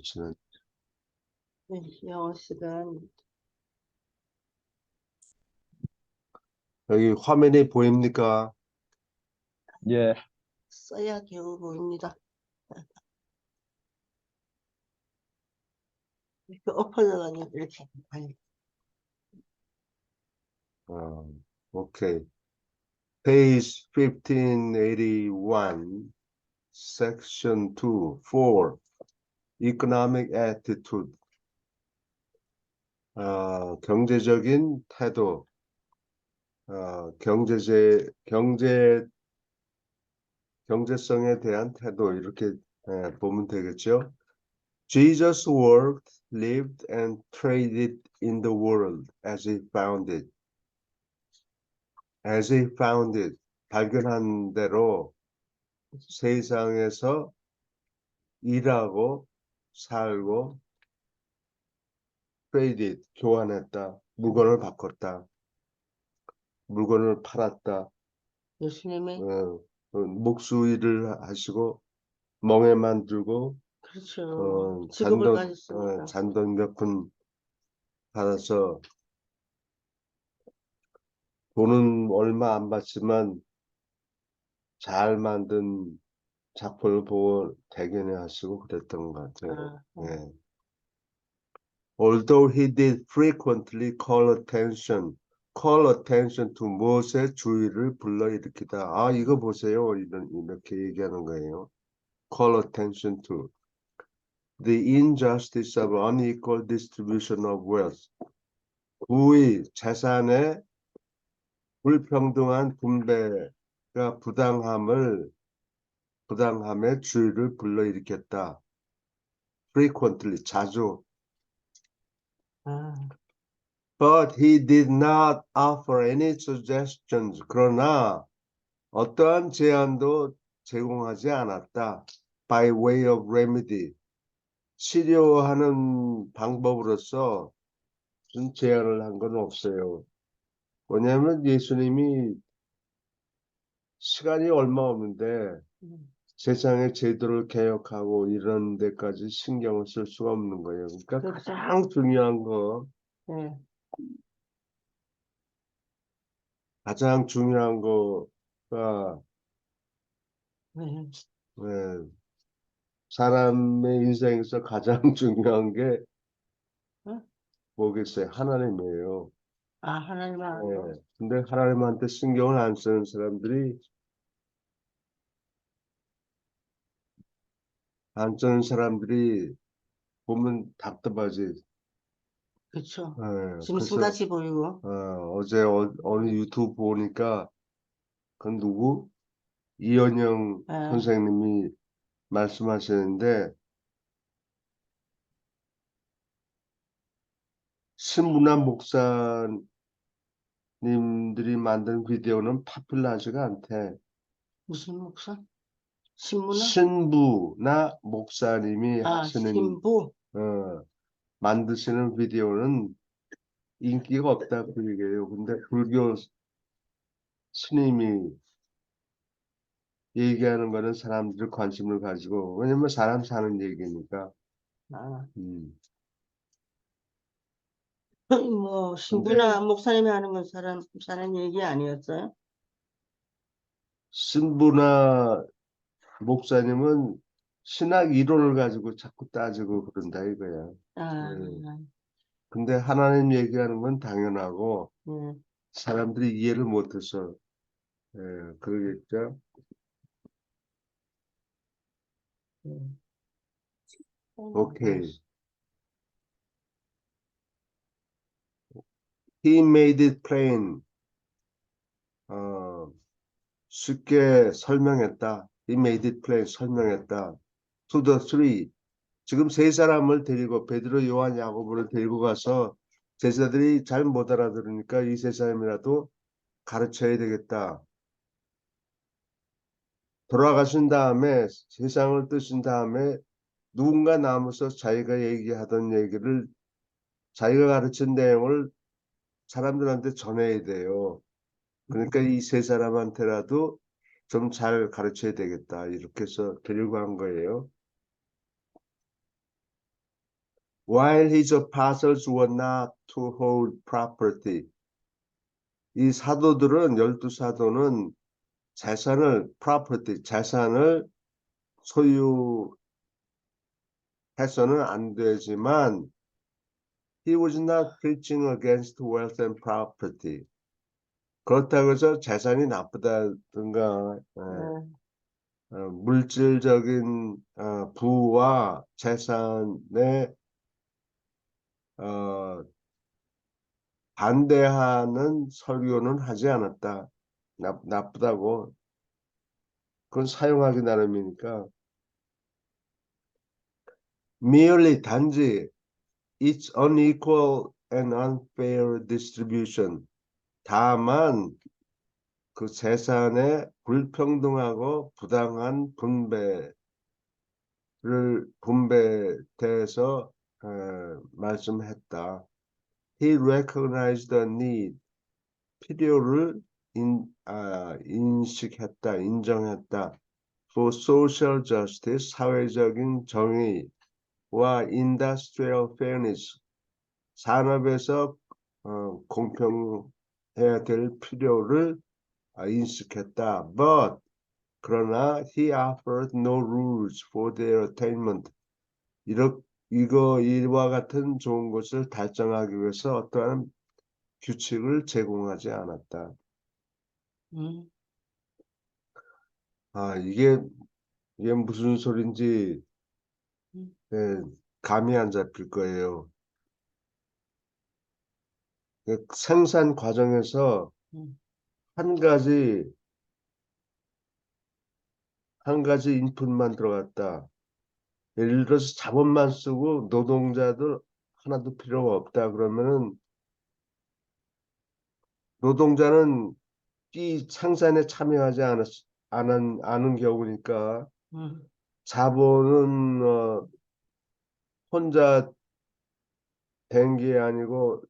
시간. 네, 영어 시간. 여기 화면이 보입니까? 예, 써야 겨우 보입니다. 이렇게 엎어져가지고 이렇게. 아니, 오케이. Page 1581, Section 2, 4, Economic Attitude. 경제적인 태도. 경제성에 대한 태도. 이렇게 보면 되겠죠? Jesus worked, lived, and traded in the world as he found it. As he found it. 발견한 대로 세상에서 일하고 살고 traded, 교환했다. 물건을 바꿨다. 물건을 팔았다. 예수님의, 목수일을 하시고 멍에 만들고 그렇죠. 직업을 가졌으니까. 잔돈 몇 푼 받아서 돈은 얼마 안 받지만 잘 만든 작품을 보고 대견해 하시고 그랬던 것 같아요. 예. Although he did frequently call attention to 무엇에 주의를 불러일으키다. 이거 보세요. 이렇게 얘기하는 거예요. Call attention to the injustice of unequal distribution of wealth. 부의 재산의 불평등한 분배가 부당함에 주의를 불러일으켰다. Frequently, 자주. But he did not offer any suggestions. 그러나 어떠한 제안도 제공하지 않았다. By way of remedy. 치료하는 방법으로서 무슨 제안을 한 건 없어요. 왜냐하면 예수님이 시간이 얼마 없는데 세상의 제도를 개혁하고 이런 데까지 신경을 쓸 수가 없는 거예요. 그러니까 그렇죠. 가장 중요한 거 네. 가장 중요한 거가 네. 사람의 인생에서 가장 중요한 게 응? 뭐겠어요? 하나님이에요. 하나님 알고. 근데 하나님한테 신경을 안 쓰는 사람들이 보면 답답하지. 그렇죠. 그래서 짐승같이 보이고. 어제 어느 유튜브 보니까 그 누구? 이현영 선생님이 말씀하시는데 신문화 목사님들이 만든 비디오는 파퓰러하지가 않대. 무슨 목사? 신문화? 신부나 목사님이 하시는 신부. 만드시는 비디오는 인기가 없다고 얘기해요. 근데 불교 스님이 얘기하는 거는 사람들 관심을 가지고, 왜냐면 사람 사는 얘기니까. 뭐 신부나 목사님이 하는 건 사람 얘기 아니었어요? 신부나 목사님은 신학 이론을 가지고 자꾸 따지고 그런다 이거야. 근데 하나님 얘기하는 건 당연하고 사람들이 이해를 못해서 그러겠죠. 오케이. He made it plain. 쉽게 설명했다. He made it plain. 설명했다. To the three. 지금 세 사람을 데리고 베드로, 요한, 야고보를 데리고 가서 제자들이 잘 못 알아들으니까 이 세 사람이라도 가르쳐야 되겠다. 돌아가신 다음에 세상을 뜨신 다음에 누군가 남아서 자기가 얘기하던 얘기를 자기가 가르친 내용을 사람들한테 전해야 돼요. 그러니까 이 세 사람한테라도 좀 잘 가르쳐야 되겠다. 이렇게 해서 데리고 간 거예요. while his apostles were not to hold property. 이 사도들은, 12사도는 재산을, property, 재산을 소유해서는 안 되지만, he was not preaching against wealth and property. 그렇다고 해서 재산이 나쁘다든가, 물질적인 부와 재산에 반대하는 설교는 하지 않았다. 나쁘다고. 그건 사용하기 나름이니까. merely 단지 it's unequal and unfair distribution. 다만 그 재산의 불평등하고 부당한 분배에 대해서 말씀했다. He recognized the need. 필요를 인식했다, 인정했다. For social justice, 사회적인 정의와 industrial fairness, 산업에서 공평해야 될 필요를 인식했다. But 그러나 he offered no rules for their attainment. 이와 같은 좋은 것을 달성하기 위해서 어떠한 규칙을 제공하지 않았다. 이게 무슨 소린지 감이 안 잡힐 거예요. 생산 과정에서 한 가지 인풋만 들어갔다. 예를 들어서 자본만 쓰고 노동자들 하나도 필요가 없다. 그러면은 노동자는 이 생산에 참여하지 않은 경우니까 자본은 혼자 된 게 아니고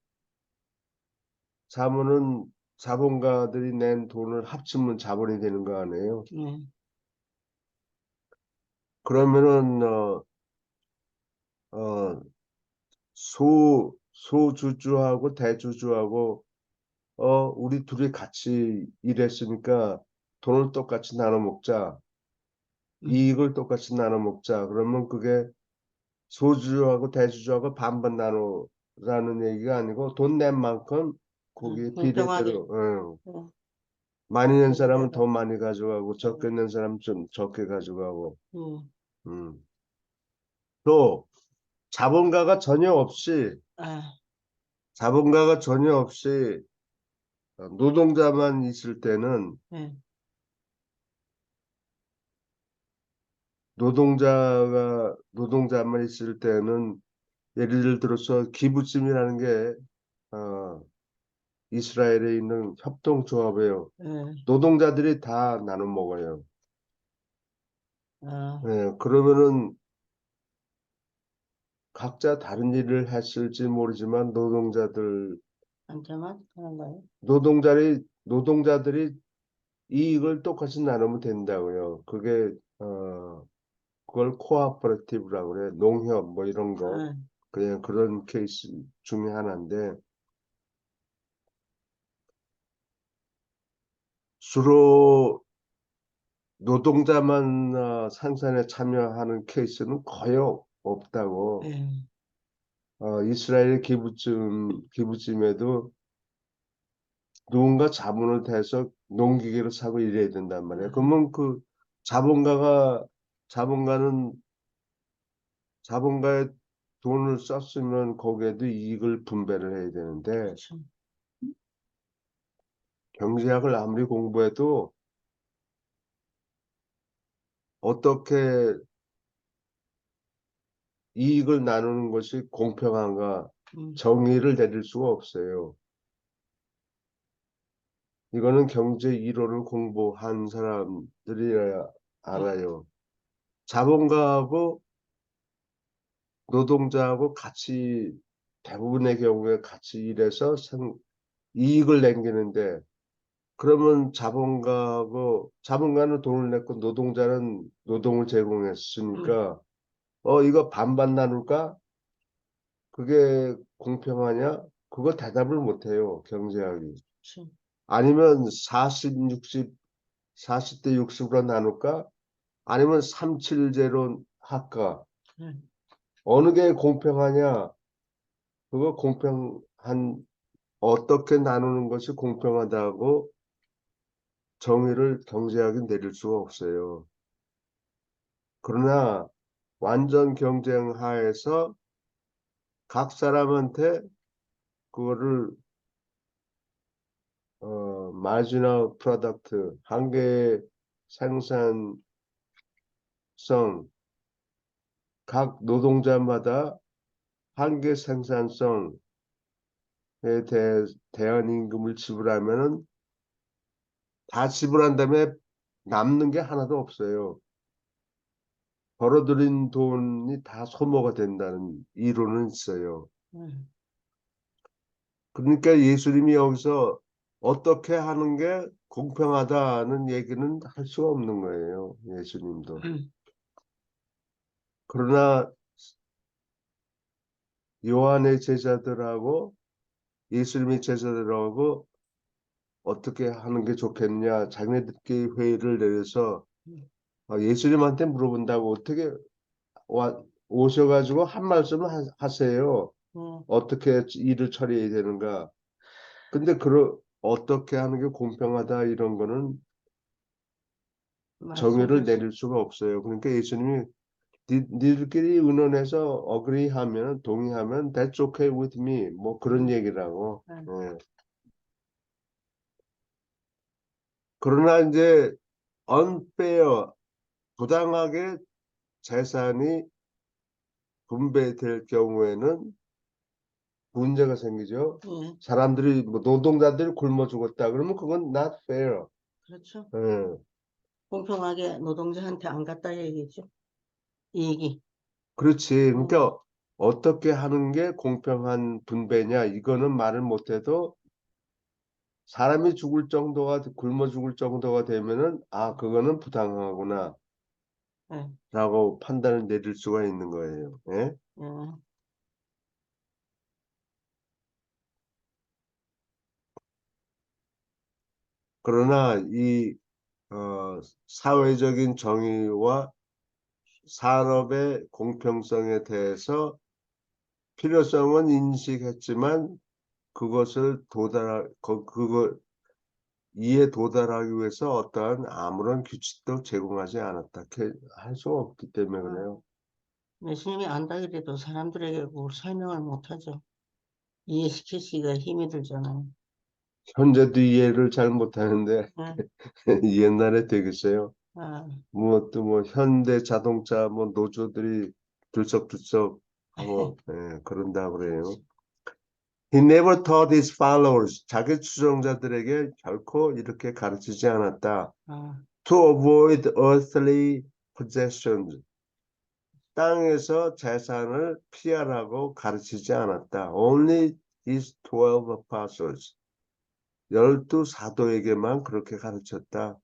자본가들이 낸 돈을 합치면 자본이 되는 거 아니에요. 그러면은 소주주하고 대주주하고 우리 둘이 같이 일했으니까 돈을 똑같이 나눠 먹자. 이익을 똑같이 나눠 먹자. 그러면 그게 소주주하고 대주주하고 반반 나누라는 얘기가 아니고 돈 낸 만큼 거기에 공평하게. 비례대로 많이 낸 사람은 비례대로. 더 많이 가져가고 적게 낸 사람은 좀 적게 가져가고 또 자본가가 전혀 없이 노동자만 있을 때는 노동자만 있을 때는 예를 들어서 기부심이라는 게 이스라엘에 있는 협동조합이에요. 노동자들이 다 나눠 먹어요. 그러면은 각자 다른 일을 했을지 모르지만 한테만 하는가요? 노동자들이 이익을 똑같이 나누면 된다고요. 그게 그걸 코오퍼레이티브라고 그래. 농협 뭐 이런 거. 그냥 그런 케이스 중에 하나인데 주로 노동자만 생산에 참여하는 케이스는 거의 없다고. 이스라엘 기부쯤에도 누군가 자본을 대서 농기계를 사고 이래야 된단 말이에요. 그러면 그 자본가의 돈을 썼으면 거기에도 이익을 분배를 해야 되는데 경제학을 아무리 공부해도 어떻게 이익을 나누는 것이 공평한가 정의를 내릴 수가 없어요. 이거는 경제 이론을 공부한 사람들이야 알아요. 자본가하고 노동자하고 같이 대부분의 경우에 같이 일해서 이익을 남기는데 그러면 자본가는 돈을 냈고 노동자는 노동을 제공했으니까 이거 반반 나눌까? 그게 공평하냐? 그거 대답을 못해요, 경제학이. 그치. 아니면 40, 60, 40대 60으로 나눌까? 아니면 3, 7제로 할까? 그래. 어느 게 공평하냐? 그거 공평한, 어떻게 나누는 것이 공평하다고 정의를 경제학이 내릴 수가 없어요. 그러나 완전 경쟁 하에서 각 사람한테 그거를 마지노 프로덕트 한계 생산성 각 노동자마다 한계 생산성에 대한 임금을 지불하면은 다 지불한 다음에 남는 게 하나도 없어요. 벌어들인 돈이 다 소모가 된다는 이론은 있어요. 응. 그러니까 예수님이 여기서 어떻게 하는 게 공평하다는 얘기는 할 수가 없는 거예요. 예수님도. 응. 그러나 요한의 제자들하고 예수님의 제자들하고 어떻게 하는 게 좋겠냐 자기네들끼리 회의를 내려서 예수님한테 물어본다고 어떻게 오셔가지고 한 말씀을 하세요. 응. 어떻게 일을 처리해야 되는가. 근데 어떻게 하는 게 공평하다 이런 거는 정의를 말씀하시. 내릴 수가 없어요. 그러니까 예수님이 니들끼리 의논해서 어그리하면 동의하면 that's okay with me 뭐 그런 응. 얘기라고. 응. 예. 그러나 이제 unfair 부당하게 재산이 분배될 경우에는 문제가 생기죠. 예. 사람들이 뭐 노동자들이 굶어 죽었다 그러면 그건 not fair. 그렇죠. 예. 공평하게 노동자한테 안 갔다 얘기죠. 이익이. 그렇지. 응. 그러니까 어떻게 하는 게 공평한 분배냐 이거는 말을 못해도 사람이 죽을 정도가 굶어 죽을 정도가 되면은 그거는 부당하구나 예. 라고 판단을 내릴 수가 있는 거예요. 예? 예. 그러나 이 사회적인 정의와 산업의 공평성에 대해서 필요성은 인식했지만 그것을 그거 이에 도달하기 위해서 어떠한 아무런 규칙도 제공하지 않았다. 할 수가 없기 때문에 그래요. 예수님이 안다 그래도 사람들에게 그걸 설명을 못하죠. 이해시키기가 힘이 들잖아요. 현재도 이해를 잘 못하는데 예. 옛날에 되겠어요. 아, 뭐 현대 자동차 뭐 노조들이 들썩들썩 하고 그런다 그래요. He never taught his followers. 자기 추종자들에게 결코 이렇게 가르치지 않았다. 아, To avoid earthly possessions. 땅에서 재산을 피하라고 가르치지 않았다. Only his 12 apostles. 12 사도에게만 그렇게 가르쳤다.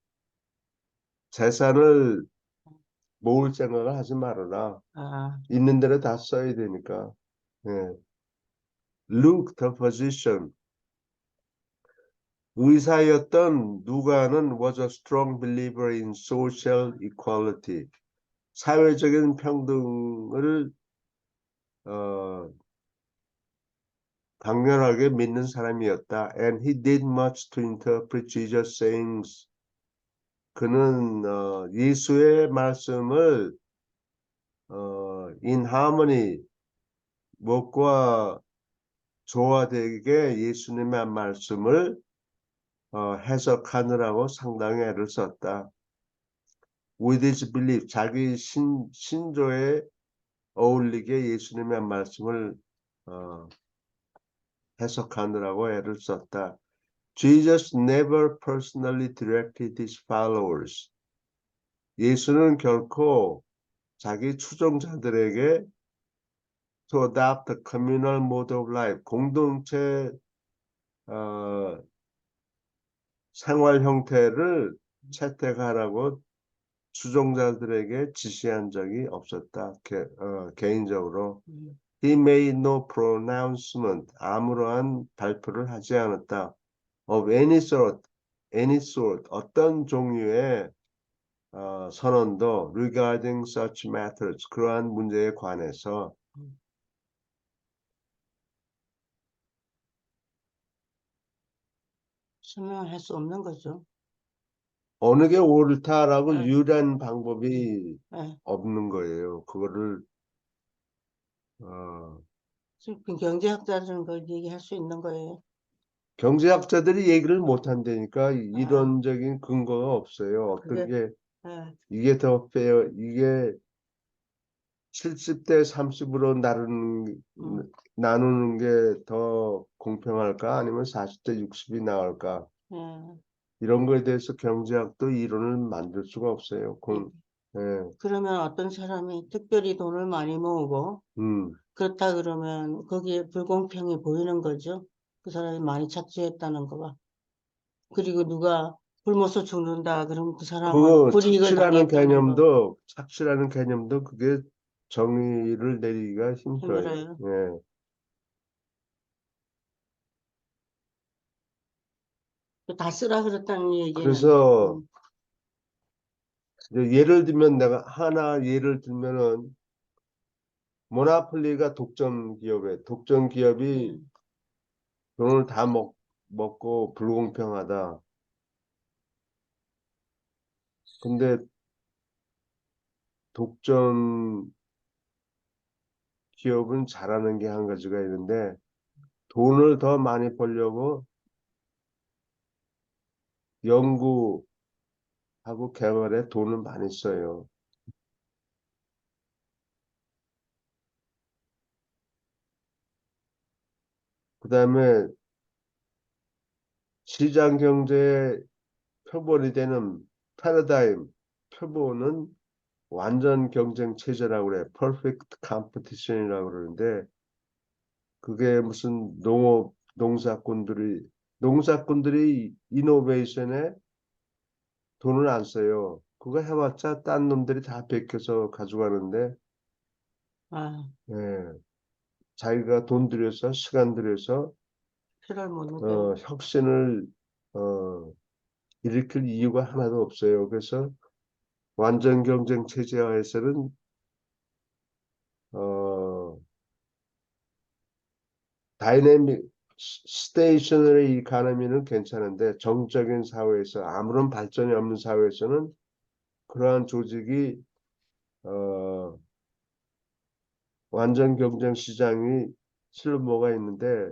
재산을 모을 생각을 하지 말아라. 아, 있는 대로 다 써야 되니까. 예. Luke the physician. 의사였던 누가는 was a strong believer in social equality. 사회적인 평등을 강렬하게 믿는 사람이었다. And he did much to interpret Jesus' sayings. 그는 예수의 말씀을 in harmony, 무엇과 조화되게 예수님의 말씀을 해석하느라고 상당히 애를 썼다. With his belief, 자기 신조에 어울리게 예수님의 말씀을 해석하느라고 애를 썼다. Jesus never personally directed his followers. 예수는 결코 자기 추종자들에게 to adopt a communal mode of life, 공동체 생활 형태를 채택하라고 추종자들에게 지시한 적이 없었다. 개인적으로. He made no pronouncement. 아무러한 발표를 하지 않았다. Of any sort, 어떤 종류의 선언도 regarding such matters, 그러한 문제에 관해서 설명을 할 수 없는 거죠. 어느 게 옳다라고 네. 유일한 방법이 예. 없는 거예요. 그거를 지금 경제학자들은 그걸 얘기할 수 있는 거예요. 경제학자들이 얘기를 못 한다니까 아. 이론적인 근거가 없어요. 어떤 그게- 게 예. 이게 더 페어, 이게 70대 30으로 나누는 게 더 공평할까? 아니면 40대 60이 나을까? 예. 이런 거에 대해서 경제학도 이론을 만들 수가 없어요. 예, 그러면 어떤 사람이 특별히 돈을 많이 모으고 그렇다 그러면 거기에 불공평이 보이는 거죠. 그 사람이 많이 착취했다는 거가. 그리고 누가 굶어서 죽는다 그러면 그 사람은 그 불이익을 당했다는 거. 착취라는 개념도 그게 정의를 내리기가 힘들어요. 힘들어요. 예. 다 쓰라 그랬다는 얘기는. 그래서 이제 예를 들면 내가 하나 예를 들면은 모나폴리가 독점 기업이 돈을 다 먹고 불공평하다. 근데 독점 기업은 잘하는 게 한 가지가 있는데 돈을 더 많이 벌려고 연구하고 개발에 돈을 많이 써요. 그다음에 시장 경제의 표본이 되는 패러다임, 표본은 완전 경쟁 체제라고 그래. perfect competition이라고 그러는데 그게 무슨 농사꾼들이 이노베이션에 돈을 안 써요. 그거 해봤자 딴 놈들이 다 베껴서 가져가는데 아, 예, 자기가 돈 들여서 시간 들여서 필요를 못 느껴. 혁신을 어, 일으킬 이유가 하나도 없어요. 그래서 완전 경쟁 체제하에서는 어, 다이내믹 스테이셔너리 이카노미는 괜찮은데 정적인 사회에서 아무런 발전이 없는 사회에서는 그러한 조직이 어, 완전 경쟁 시장이 실은 뭐가 있는데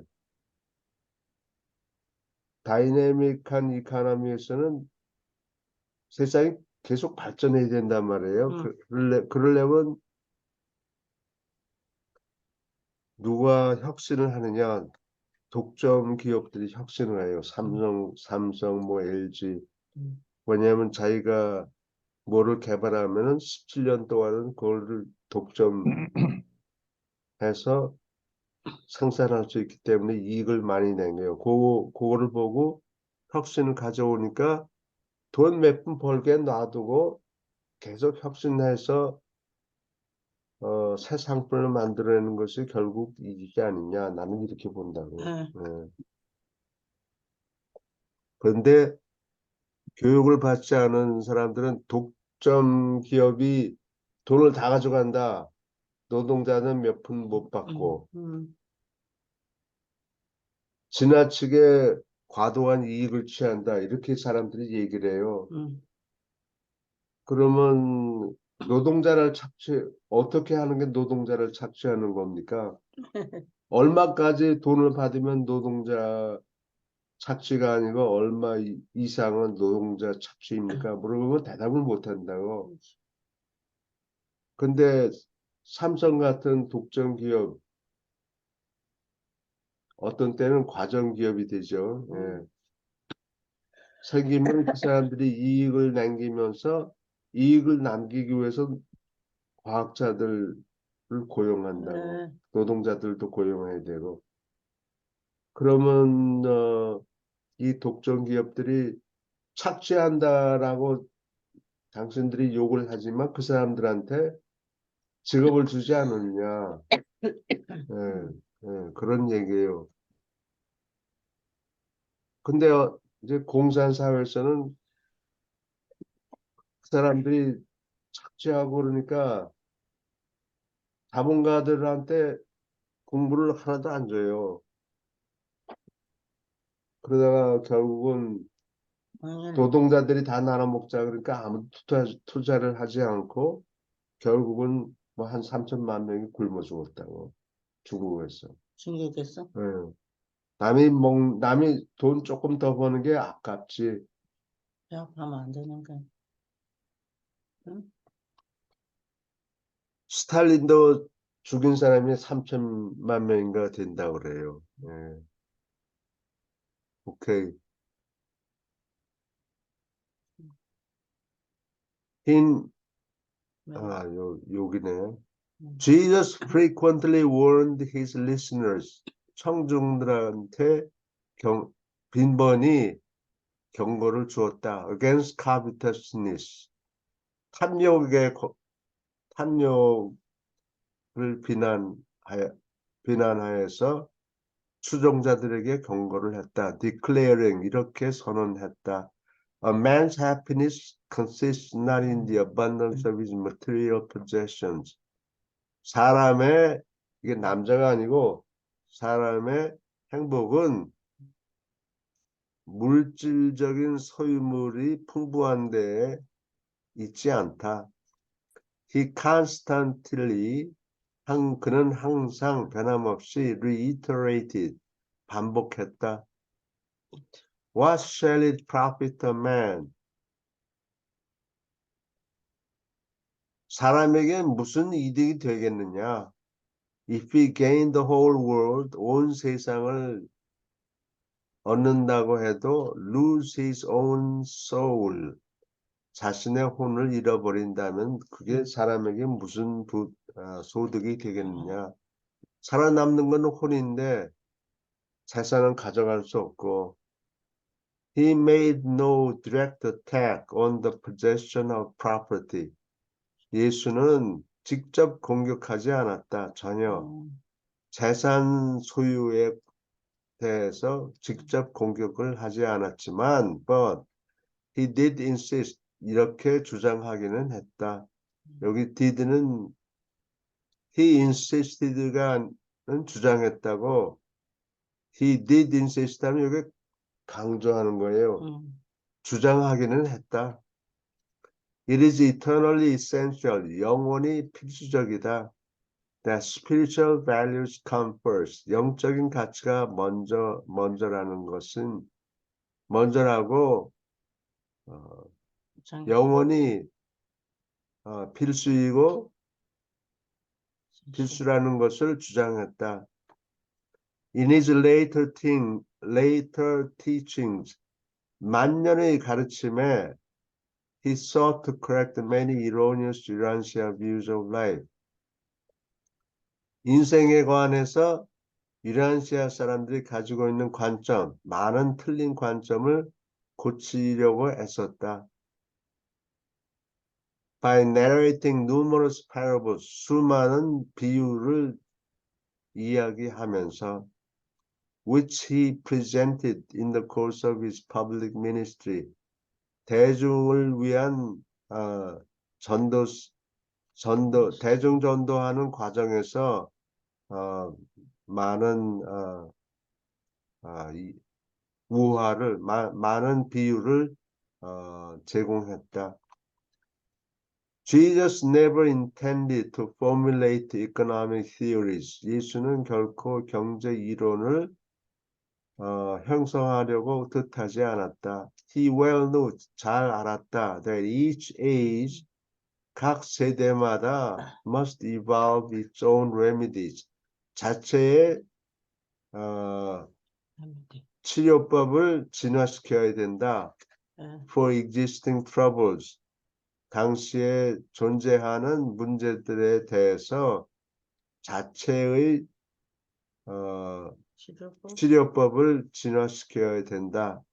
다이내믹한 이카노미에서는 세상이 계속 발전해야 된단 말이에요. 그러려면 누가 혁신을 하느냐? 독점 기업들이 혁신을 해요. 삼성, 뭐 LG. 왜냐하면 자기가 뭐를 개발하면은 17년 동안은 그거를 독점해서 생산할 수 있기 때문에 이익을 많이 내요. 그거를 보고 혁신을 가져오니까 돈 몇 푼 벌게 놔두고 계속 혁신해서 새 상품을 만들어내는 것이 결국 이익이 아니냐. 나는 이렇게 본다고. 예. 예. 그런데 교육을 받지 않은 사람들은 독점 기업이 돈을 다 가져간다. 노동자는 몇 푼 못 받고 지나치게 과도한 이익을 취한다. 이렇게 사람들이 얘기를 해요. 그러면 어떻게 하는 게 노동자를 착취하는 겁니까? 얼마까지 돈을 받으면 노동자 착취가 아니고 얼마 이상은 노동자 착취입니까? 물어보면 대답을 못 한다고. 근데 삼성 같은 독점 기업 어떤 때는 과정 기업이 되죠. 예. 생기면 그 사람들이 이익을 남기면서 이익을 남기기 위해서 과학자들을 고용한다고. 예. 노동자들도 고용해야 되고. 그러면 이 독점 기업들이 착취한다라고 당신들이 욕을 하지만 그 사람들한테 직업을 주지 않느냐. 그런 얘기예요. 근데 이제 공산사회에서는 그 사람들이 착취하고 그러니까 자본가들한테 공부를 하나도 안 줘요. 그러다가 결국은 노동자들이 다 나눠 먹자 그러니까 아무 투자를 하지 않고 결국은 뭐 한 3천만 명이 굶어 죽었다고 중국에서. 중국에서? 예. 남이 돈 조금 더 버는 게 아깝지. 배고파면 안 되는 거야. 응? 스탈린도 죽인 사람이 3천만 명인가 된다고 그래요. 예. 오케이. 여기네. Jesus frequently warned his listeners. 청중들한테 빈번히 경고를 주었다. Against covetousness. 탐욕을 비난하여서 추종자들에게 경고를 했다. Declaring 이렇게 선언했다. A man's happiness consists not in the abundance of his material possessions. 사람의 이게 남자가 아니고 사람의 행복은 물질적인 소유물이 풍부한 데에 있지 않다. He constantly 그는 항상 변함없이 reiterated 반복했다. What shall it profit a man? 사람에게 무슨 이득이 되겠느냐? If he gain the whole world, 온 세상을 얻는다고 해도 lose his own soul, 자신의 혼을 잃어버린다면 그게 사람에게 무슨 소득이 되겠느냐? 살아남는 건 혼인데 재산은 가져갈 수 없고 He made no direct attack on the possession of property. 예수는 직접 공격하지 않았다. 전혀. 재산 소유에 대해서 직접 공격을 하지 않았지만 but he did insist 이렇게 주장하기는 했다. 여기 did는 he insisted가는 주장했다고 he did insist 하면 여기 강조하는 거예요. 주장하기는 했다. It is eternally essential. 영원히 필수적이다. That spiritual values come first. 영적인 가치가 먼저라는 것은 먼저라고 영원히 필수라는 것을 주장했다. In his later teachings, 만년의 가르침에 he sought to correct many erroneous Urantia views of life. 인생에 관해서 유란시아 사람들이 가지고 있는 관점, 많은 틀린 관점을 고치려고 애썼다. By narrating numerous parables, 수많은 비유를 이야기하면서 which he presented in the course of his public ministry. 대중을 위한 대중 전도하는 과정에서 많은 많은 비유를 제공했다. Jesus never intended to formulate economic theories. 예수는 결코 경제 이론을 형성하려고 뜻하지 않았다. He well knew, 잘 알았다. That each age, 각 세대마다 must evolve its own remedies. 자체의 치료법을 진화시켜야 된다. For existing troubles. 당시에 존재하는 문제들에 대해서 자체의 치료법을 진화시켜야 된다.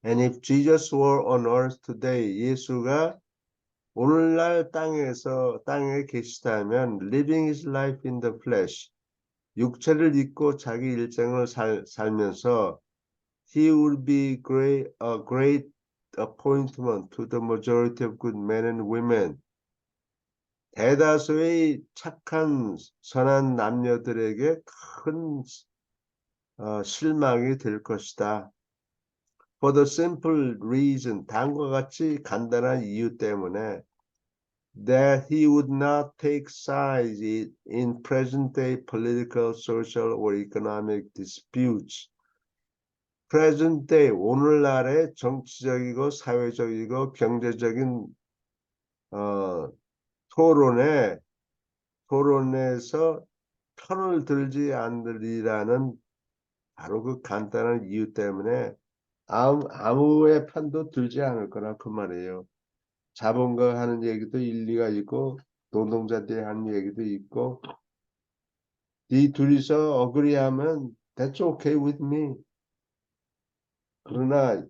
And if Jesus were on earth today, 예수가 오늘날 땅에 계시다면 living his life in the flesh, 육체를 입고 자기 일생을 살면서 he would be a great appointment to the majority of good men and women. 대다수의 착한 선한 남녀들에게 큰 실망이 될 것이다. For the simple reason, 다음과 같이 간단한 이유 때문에 that he would not take sides in present-day political, social, or economic disputes. present-day, 오늘날의 정치적이고 사회적이고 경제적인 토론에서 편을 들지 않으리라는 바로 그 간단한 이유 때문에 아무의 편도 들지 않을 거라 그 말이에요. 자본가 하는 얘기도 일리가 있고 노동자들이 하는 얘기도 있고 이 둘이서 어그리하면 that's okay with me. 그러나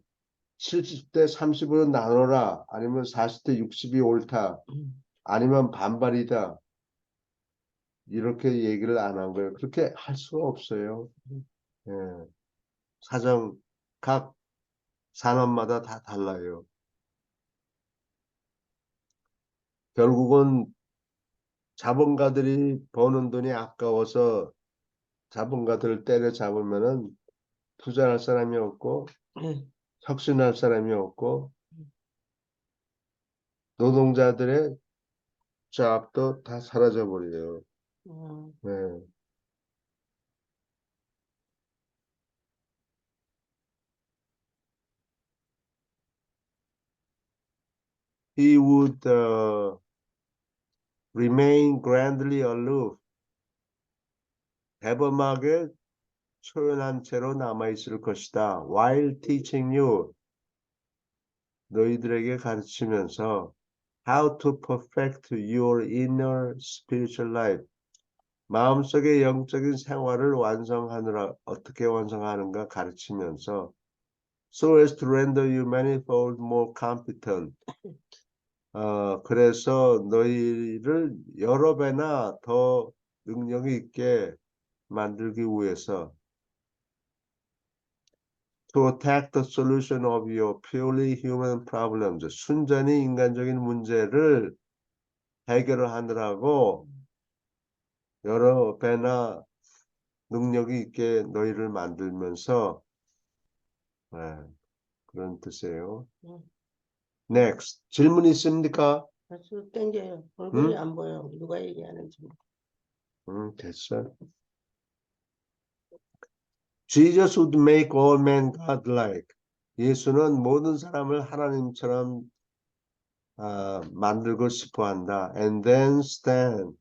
70대 30으로 나눠라 아니면 40대 60이 옳다 아니면 반발이다 이렇게 얘기를 안 한 거예요. 그렇게 할 수가 없어요. 예. 각 산업마다 다 달라요. 결국은 자본가들이 버는 돈이 아까워서 자본가들을 때려잡으면은 투자할 사람이 없고 혁신할 사람이 없고 노동자들의 잡도 다 사라져 버려요. 네. He would remain grandly aloof. 대범하게 초연한 채로 남아 있을 것이다. While teaching you, 너희들에게 가르치면서 how to perfect your inner spiritual life. 마음속의 영적인 생활을 완성하느라 어떻게 완성하는가 가르치면서 so as to render you manifold more competent. 그래서 너희를 여러 배나 더 능력이 있게 만들기 위해서 to attack the solution of your purely human problems. 순전히 인간적인 문제를 해결을 하느라고 여러 배나 능력이 있게 너희를 만들면서 그런 뜻이에요. Next. 질문 있습니까? 아주 땡겨요. 얼굴이 응? 안 보여. 누가 얘기하는지. 됐어. Jesus would make all men godlike. 예수는 모든 사람을 하나님처럼 만들고 싶어 한다. And then stand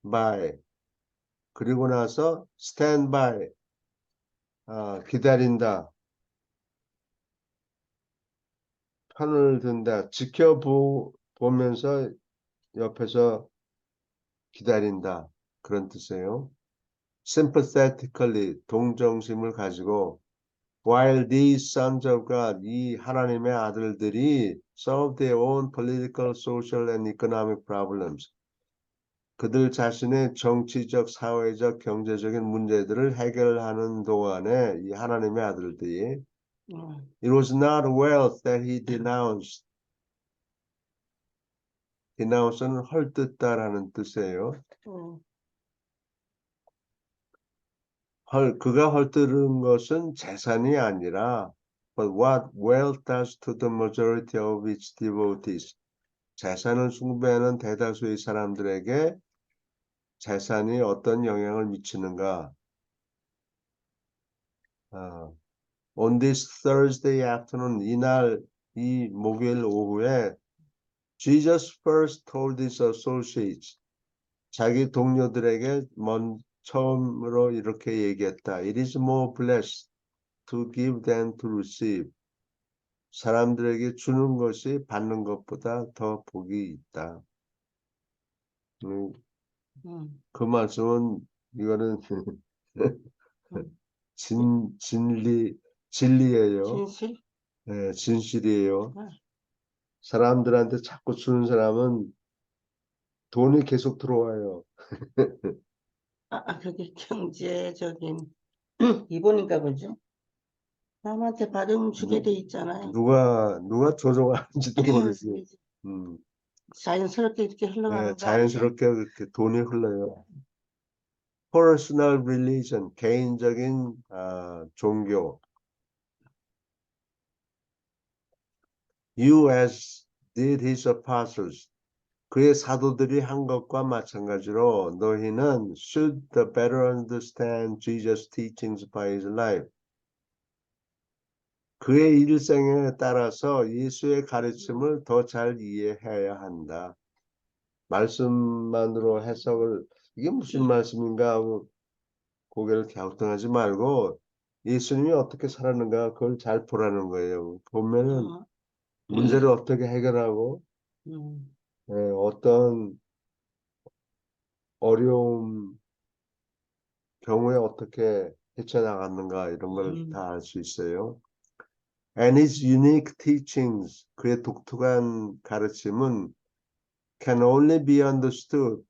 by. 그리고 나서 stand by. 기다린다. 편을 든다. 지켜보면서 옆에서 기다린다. 그런 뜻이에요. sympathetically, 동정심을 가지고 while these sons of God, 이 하나님의 아들들이 solve their own political, social and economic problems. 그들 자신의 정치적, 사회적, 경제적인 문제들을 해결하는 동안에 이 하나님의 아들들이 It was not wealth that he denounced. denounce는 헐뜯다라는 뜻이에요. 그가 헐뜯은 것은 재산이 아니라 but what wealth does to the majority of its devotees. 재산을 숭배하는 대다수의 사람들에게 재산이 어떤 영향을 미치는가. On this Thursday afternoon, 이 목요일 오후에 Jesus first told his associates, 자기 동료들에게 처음으로 이렇게 얘기했다. It is more blessed to give than to receive. 사람들에게 주는 것이 받는 것보다 더 복이 있다. 그 말씀은 이거는 진리예요. 진실? 네, 진실이에요. 사람들한테 자꾸 주는 사람은 돈이 계속 들어와요. 그게 경제적인 기본인가 보죠. 남한테 받으면 주게 돼 있잖아요. 누가 조종하는지도 모르지. 그게 음, 자연스럽게 이렇게 흘러가는 거 아니에요? 자연스럽게 그렇게 돈이 흘러요. Personal religion, 개인적인 종교. You as did his apostles. 그의 사도들이 한 것과 마찬가지로 너희는 should better understand Jesus' teachings by his life. 그의 일생에 따라서 예수의 가르침을 더 잘 이해해야 한다. 말씀만으로 해석을 이게 무슨 말씀인가 하고 고개를 갸우뚱하지 말고 예수님이 어떻게 살았는가 그걸 잘 보라는 거예요. 보면은 어, 문제를 어떻게 해결하고 음, 어떤 어려움 경우에 어떻게 헤쳐나갔는가 이런 걸 다 알 수 있어요. And his unique teachings, 그의 독특한 가르침은 can only be understood.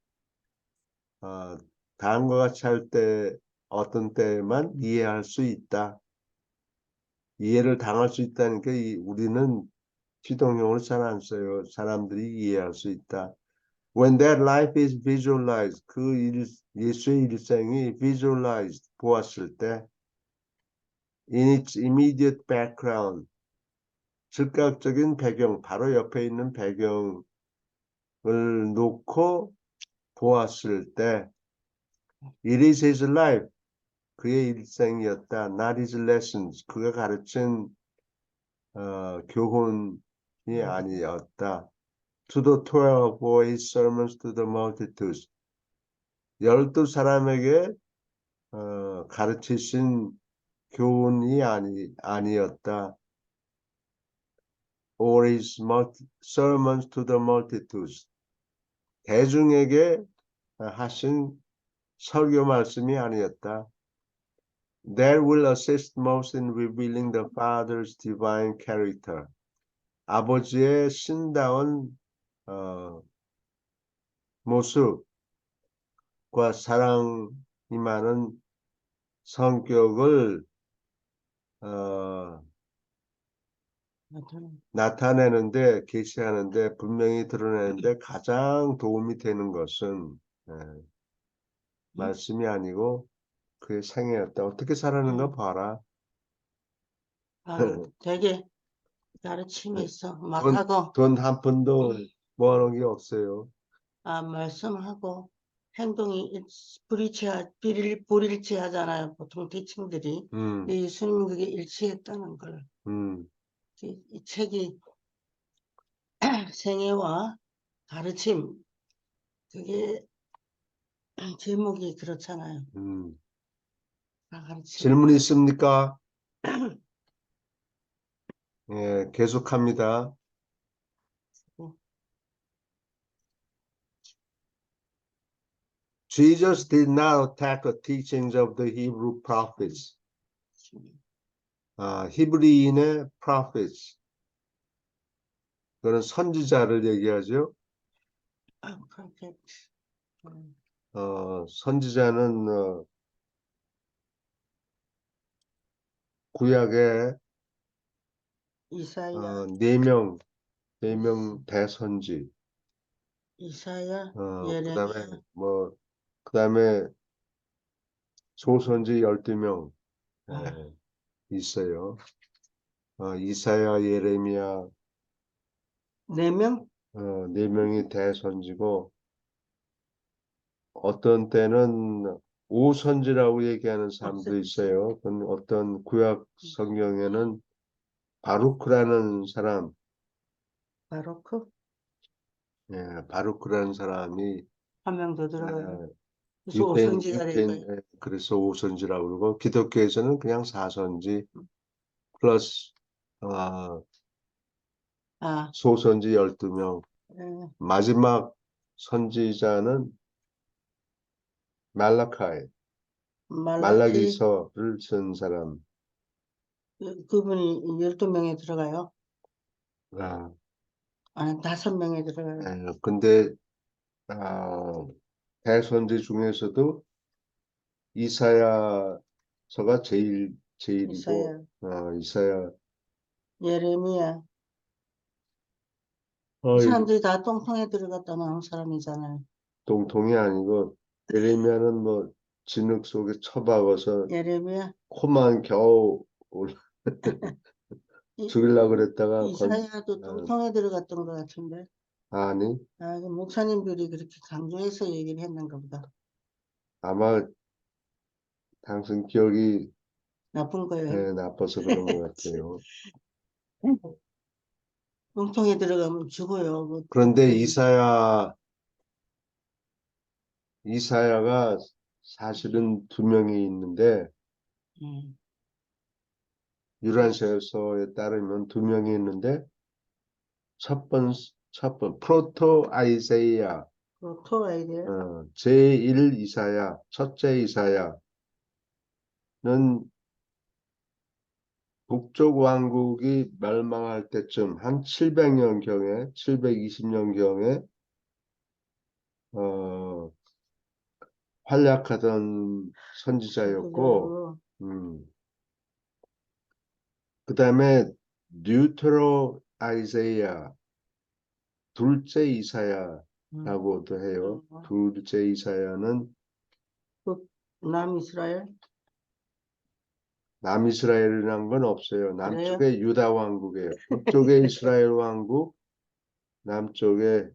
다음과 같이 할 때 어떤 때만 이해할 수 있다. 이해를 당할 수 있다니까 우리는 지동용어를 잘 안 써요. 사람들이 이해할 수 있다. When that life is visualized, 예수의 일생이 visualized, 보았을 때 in its immediate background, 즉각적인 배경, 바로 옆에 있는 배경을 놓고 보았을 때 it is his life, 그의 일생이었다. Not his lessons, 그가 가르친 교훈이 아니었다. To the 12 or his sermons to the multitudes. 12사람에게 가르치신 교훈이 아니었다. Or his sermons to the multitudes. 대중에게 하신 설교 말씀이 아니었다. That will assist most in revealing the Father's divine character. 아버지의 신다운 모습과 사랑이 많은 성격을 나타내는데 계시하는데 분명히 드러내는데 가장 도움이 되는 것은 말씀이 아니고 그의 생애였다. 어떻게 살았는가 봐라. 되게 가르침이 있어. 막 하고, 돈 한 푼도 모아놓은 게 없어요. 말씀하고, 행동이 불일치하잖아요. 보통 대칭들이. 예수님은 그게 일치했다는 걸. 이 책이 생애와 가르침, 그게 제목이 그렇잖아요. 가르침. 질문 있습니까? 예, 계속합니다. Jesus did not attack the teachings of the Hebrew prophets. 히브리인의 prophets. 그는 선지자를 얘기하죠. 선지자는 구약에 이사야, 네 명 대선지. 이사야, 그다음에 예레미야. 그다음에 소선지 12명 아, 있어요. 이사야, 예레미야 4명? 네 명이 대선지고 어떤 때는 오선지라고 얘기하는 사람도 있어요. 그건 어떤 구약 성경에는 바루크라는 사람, 바로크? 바루크라는 사람이 한 명 더 들어가요. 그래서 유태인, 오선지가 된 유태인, 거예요. 그래서 오선지라고 그러고 기독교에서는 그냥 사선지 플러스 아, 소선지 12명. 예, 마지막 선지자는 말라카이, 말라키, 말라기서를 쓴 사람. 그분이 12명에 들어가요. 아니, 5명에 들어가요. 근데 아, 대선지 중에서도 이사야서가 제일이고 이사야, 이사야 예레미야. 이 어, 사람들이 다 똥통에 들어갔다 나온 사람이잖아요. 동통이 아니고 예레미야는 뭐 진흙 속에 처박아서 예레미야, 코만 겨우 이, 죽이려고 그랬다가 이사야도 어, 똥통에 들어갔던 것 같은데. 아니 아, 그 목사님들이 그렇게 강조해서 얘기를 했는가 보다. 아마 당신 기억이 나쁜 거예요. 나빠서 그런 것 같아요. 똥통에 들어가면 죽어요. 그 그런데 돼지. 이사야가 사실은 2명이 있는데 음, 유란서에 따르면 2명이 있는데 첫 번 프로토 아이세야 그 토라이들. 제1 이사야 첫째 이사야는 북쪽 왕국이 멸망할 때쯤 한 720년경에 활약하던 선지자였고 그리고 음, 그 다음에 뉴트로 아이세야 둘째 음, 이사야라고도 해요. 음, 둘째 이사야는 그 남이스라엘 남이스라엘이라는 건 없어요. 그래요? 남쪽에 유다 왕국이에요. 북쪽에 이스라엘 왕국, 남쪽에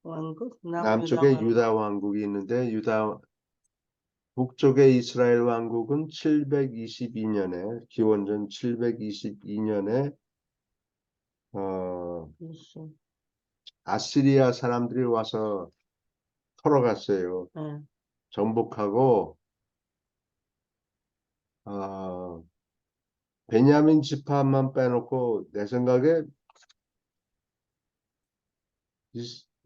왕국 남쪽에 남유다왕 유다 왕국이 있는데 북쪽에 이스라엘 왕국은 722년에 기원전 722년에 있어. 아시리아 사람들이 와서 털어갔어요. 예. 정복하고 어, 베냐민 지파만 빼놓고 내 생각에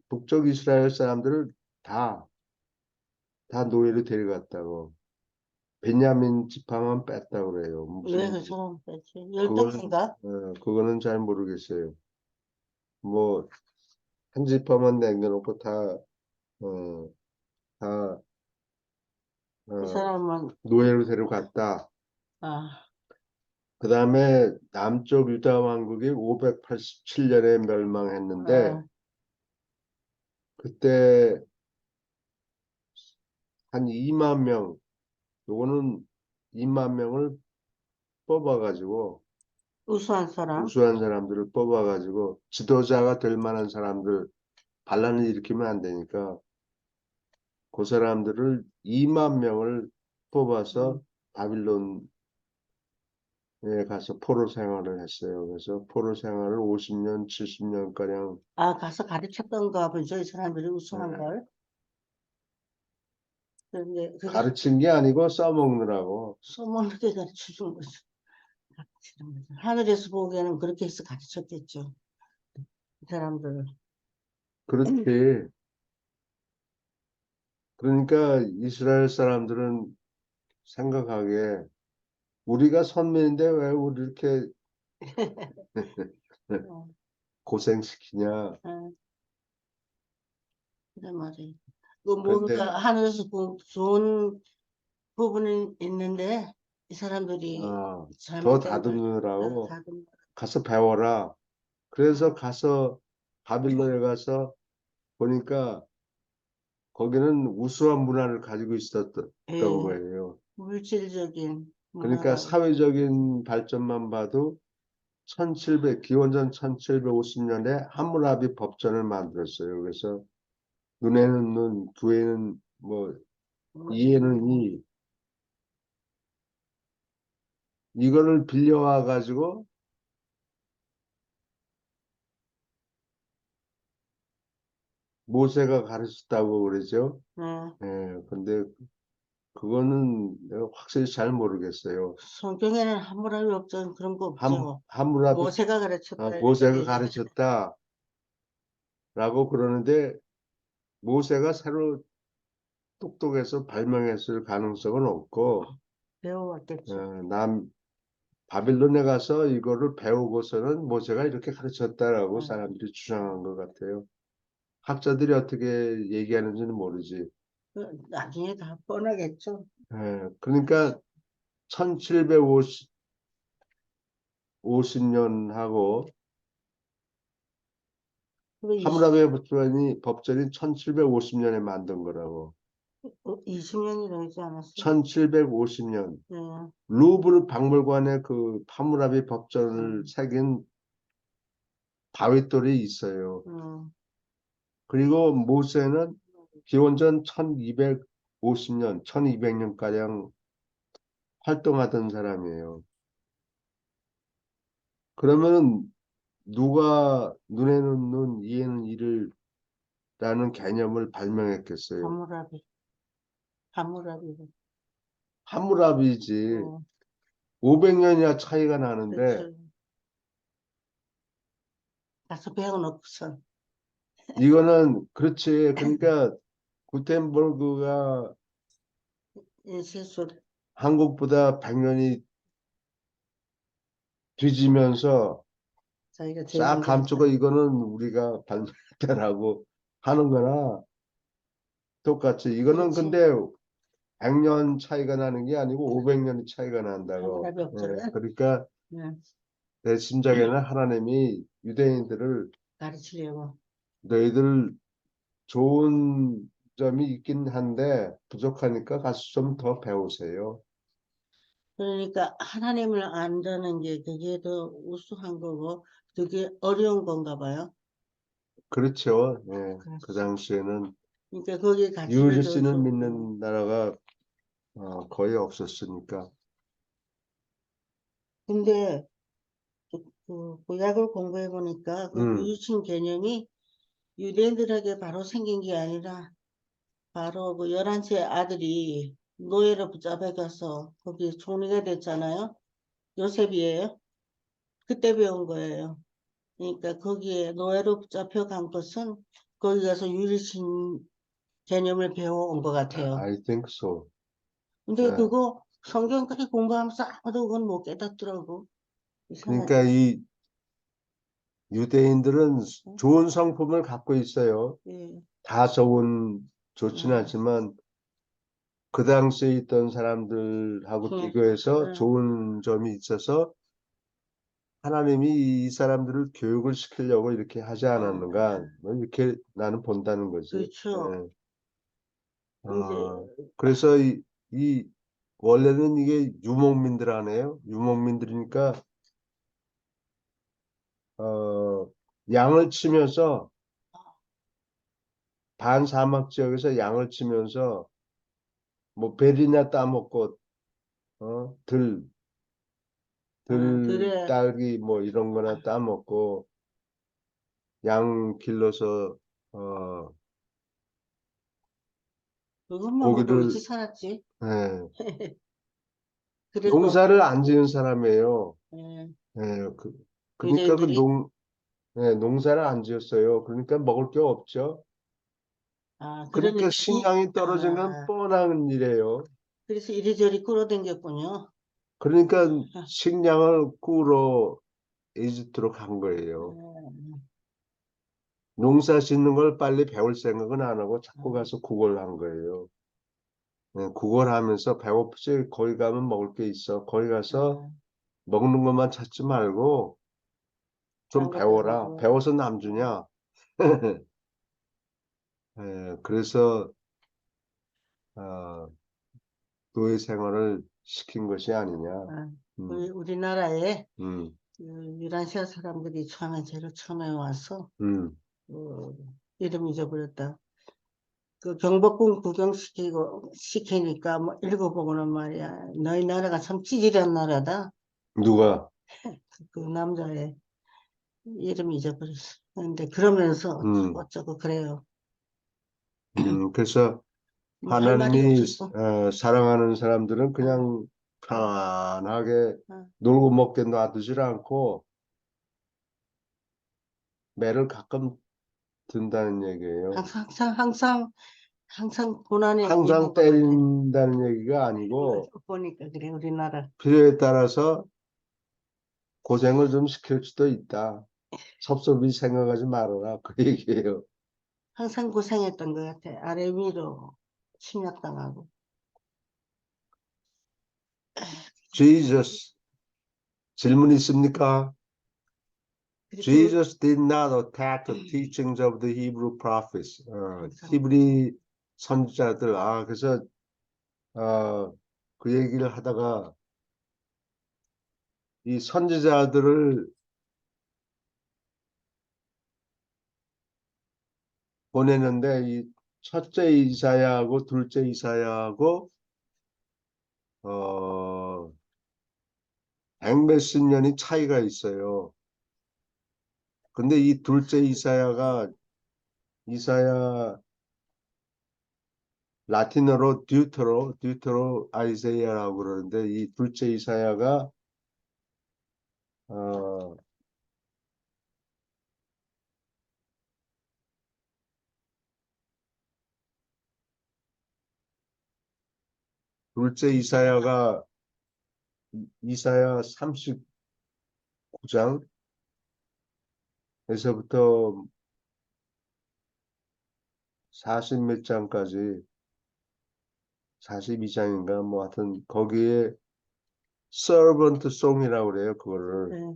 북쪽 이스라엘 사람들을 다 노예로 데려갔다고. 베냐민 지파만 뺐다고 그래요. 왜 무슨 그 사람 뺐지? 그거는 열등인가? 그거는 잘 모르겠어요. 뭐 한 지파만 남겨놓고 어, 다 그 어, 사람은 노예로 데려갔다. 아, 그 다음에 남쪽 유다 왕국이 587년에 멸망했는데 아, 그때 한 2만 명, 요거는 2만 명을 뽑아가지고 우수한 사람. 우수한 사람들을 뽑아가지고 지도자가 될 만한 사람들 반란을 일으키면 안 되니까 그 사람들을 2만 명을 뽑아서 음. 바빌론에 가서 포로 생활을 했어요. 그래서 포로 생활을 50년, 70년가량 아, 가서 가르쳤던가 보죠. 이 사람들이 우수한 걸. 근데 그게 가르친 게 아니고 써먹느라고. 써먹는데 가르쳐 준 거죠. 가르치는 거죠. 하늘에서 보기에는 그렇게 해서 가르쳤겠죠. 이 사람들을. 그렇지. 그러니까 이스라엘 사람들은 생각하기에 우리가 선민인데 왜 우리 이렇게 어, 고생시키냐. 어, 그런 말이에요. 그 그런데 뭔가 하늘에서 좋은 부분이 있는데 이 사람들이 더 잘못된 걸 다듬느라고 다듬. 가서 배워라. 그래서 어, 가서 바빌론에 가서 보니까 거기는 우수한 문화를 가지고 있었던 예, 거예요. 물질적인 그러니까 문화가 사회적인 발전만 봐도 기원전 1750년에 함무라비 법전을 만들었어요. 그래서 눈에는 눈, 귀에는 뭐, 이에는 이, 이거를 빌려와 가지고 모세가 가르쳤다고 그러죠. 예, 예, 근데 그거는 내가 확실히 잘 모르겠어요. 성경에는 함무라비 없던 그런 거 없죠. 함무라비 모세가 가르쳤다 이렇게 모세가 되죠. 가르쳤다라고 그러는데 모세가 새로 똑똑해서 발명했을 가능성은 없고 배워왔겠죠. 어, 남 바빌론에 가서 이거를 배우고서는 모세가 이렇게 가르쳤다라고 아, 사람들이 주장한 것 같아요. 학자들이 어떻게 얘기하는지는 모르지. 나중에 다 뻔하겠죠. 예, 그러니까 1750년하고 하무라비 법전이 1750년에 만든 거라고. 20년이 넘지 않았어요. 1750년 네. 루브르 박물관에 그 하무라비 법전을 새긴 바위돌이 있어요. 그리고 모세는 기원전 1250년, 1200년가량 활동하던 사람이에요. 그러면 누가 눈에는 눈, 이에는 이를 라는 개념을 발명했겠어요. 하무라비. 하무라비지. 어, 500년이나 차이가 나는데 그렇죠. 가서 배워놓고선. 이거는 그렇지. 그러니까 구텐버그가 실수 한국보다 100년이 뒤지면서 자기가 제일 싹 먼저 감추고 했다. 이거는 우리가 발명했다라고 하는 거나 똑같이. 이거는 그렇지. 근데 100년 차이가 나는 게 아니고 500년이 차이가 난다고. 하무라비 없거든. 그러니까 응. 내 심장에는 하나님이 유대인들을 가르치려고. 너희들 좋은 점이 있긴 한데 부족하니까 가서 좀 더 배우세요. 그러니까 하나님을 안다는 게 그게 더 우수한 거고 그게 어려운 건가 봐요. 그렇죠. 예, 그 그렇지. 당시에는 그러니까 거기에 가치를 더 유일신을 줬고. 믿는 나라가 거의 없었으니까. 근데 그 구약을 공부해 보니까 그 음, 유신 개념이 유대인들에게 바로 생긴 게 아니라 바로 그 11세 아들이 노예로 붙잡혀가서 거기 총리가 됐잖아요. 요셉이에요. 그때 배운 거예요. 그러니까 거기에 노예로 붙잡혀간 것은 거기 가서 유리신 개념을 배워온 것 같아요. I think so. 근데 예, 그거 성경까지 공부하면서 아무도 그건 못 깨닫더라고. 그러니까 이상하죠? 이 유대인들은 응? 좋은 성품을 갖고 있어요. 예. 다 좋지는 응. 않지만 그 당시에 있던 사람들하고 응. 비교해서 응. 좋은 점이 있어서 하나님이 이 사람들을 교육을 시키려고 이렇게 하지 않았는가, 응. 뭐 이렇게 나는 본다는 거지. 그렇죠. 예. 이제 그래서 이 원래는 이게 유목민들 아니에요. 유목민들이니까 어, 양을 치면서 반사막 지역에서 양을 치면서 뭐 베리나 따먹고 들 그래. 딸기 뭐 이런 거나 따먹고 양 길러서 어, 그것만 해도 고기를 어찌 살았지? 예, 그래도 농사를 안 지은 사람이에요. 예, 예, 그러니까 유대인들이 농사를 안 지었어요. 그러니까 먹을 게 없죠. 그러니까 그러니까 식량이 떨어진 건 뻔한 일이에요. 그래서 이리저리 끌어당겼군요. 그러니까 식량을 꾸러 이집트로 간 거예요. 음, 농사 짓는 걸 빨리 배울 생각은 안 하고 자꾸 음, 가서 그걸 한 거예요. 그걸 하면서 배고프지 거기 가면 먹을 게 있어. 거기 가서 음, 먹는 것만 찾지 말고 좀 딴 것도 배워라. 가지고. 배워서 남 음, 주냐? 그래서 어, 노예 생활을 시킨 것이 아니냐. 음, 우리나라에 음, 그 유란시아 사람들이 처음에 와서 음. 어, 이름 잊어버렸다. 그 경복궁 시키니까 뭐 읽어보고는 말이야. 너희 나라가 참 찌질한 나라다. 누가? 그 남자의 이름 잊어버렸어. 근데 그러면서 음, 어쩌고 그래요. 그래서 뭐 할 말이 하나님이 없었어. 사랑하는 사람들은 어, 그냥 편하게 어. 놀고 먹게 놔두질 않고 매를 가끔 든다는 얘기예요. 항상 고난에 있는 항상 것 같아. 때린다는 얘기가 아니고 보니까 그래, 우리나라. 필요에 따라서 고생을 좀 시킬 수도 있다. 섭섭이 생각하지 말아라. 그 얘기예요. 항상 고생했던 것 같아. 아래 위로 침략당하고. Jesus. 질문 있습니까? 그리고 Jesus did not attack the teachings of the Hebrew prophets. 히브리 선지자들. 그래서 그 얘기를 하다가 이 선지자들을 보내는데 이 첫째 이사야하고 둘째 이사야하고 백몇십 년이 차이가 있어요. 근데 이 둘째 이사야 라틴어로 듀터로 아이세야라고 그러는데 이 둘째 이사야가 둘째 이사야가 이사야 39장에서부터 40 몇 장까지 42장인가 뭐 하여튼 거기에 servant song이라고 그래요. 그거를. 네.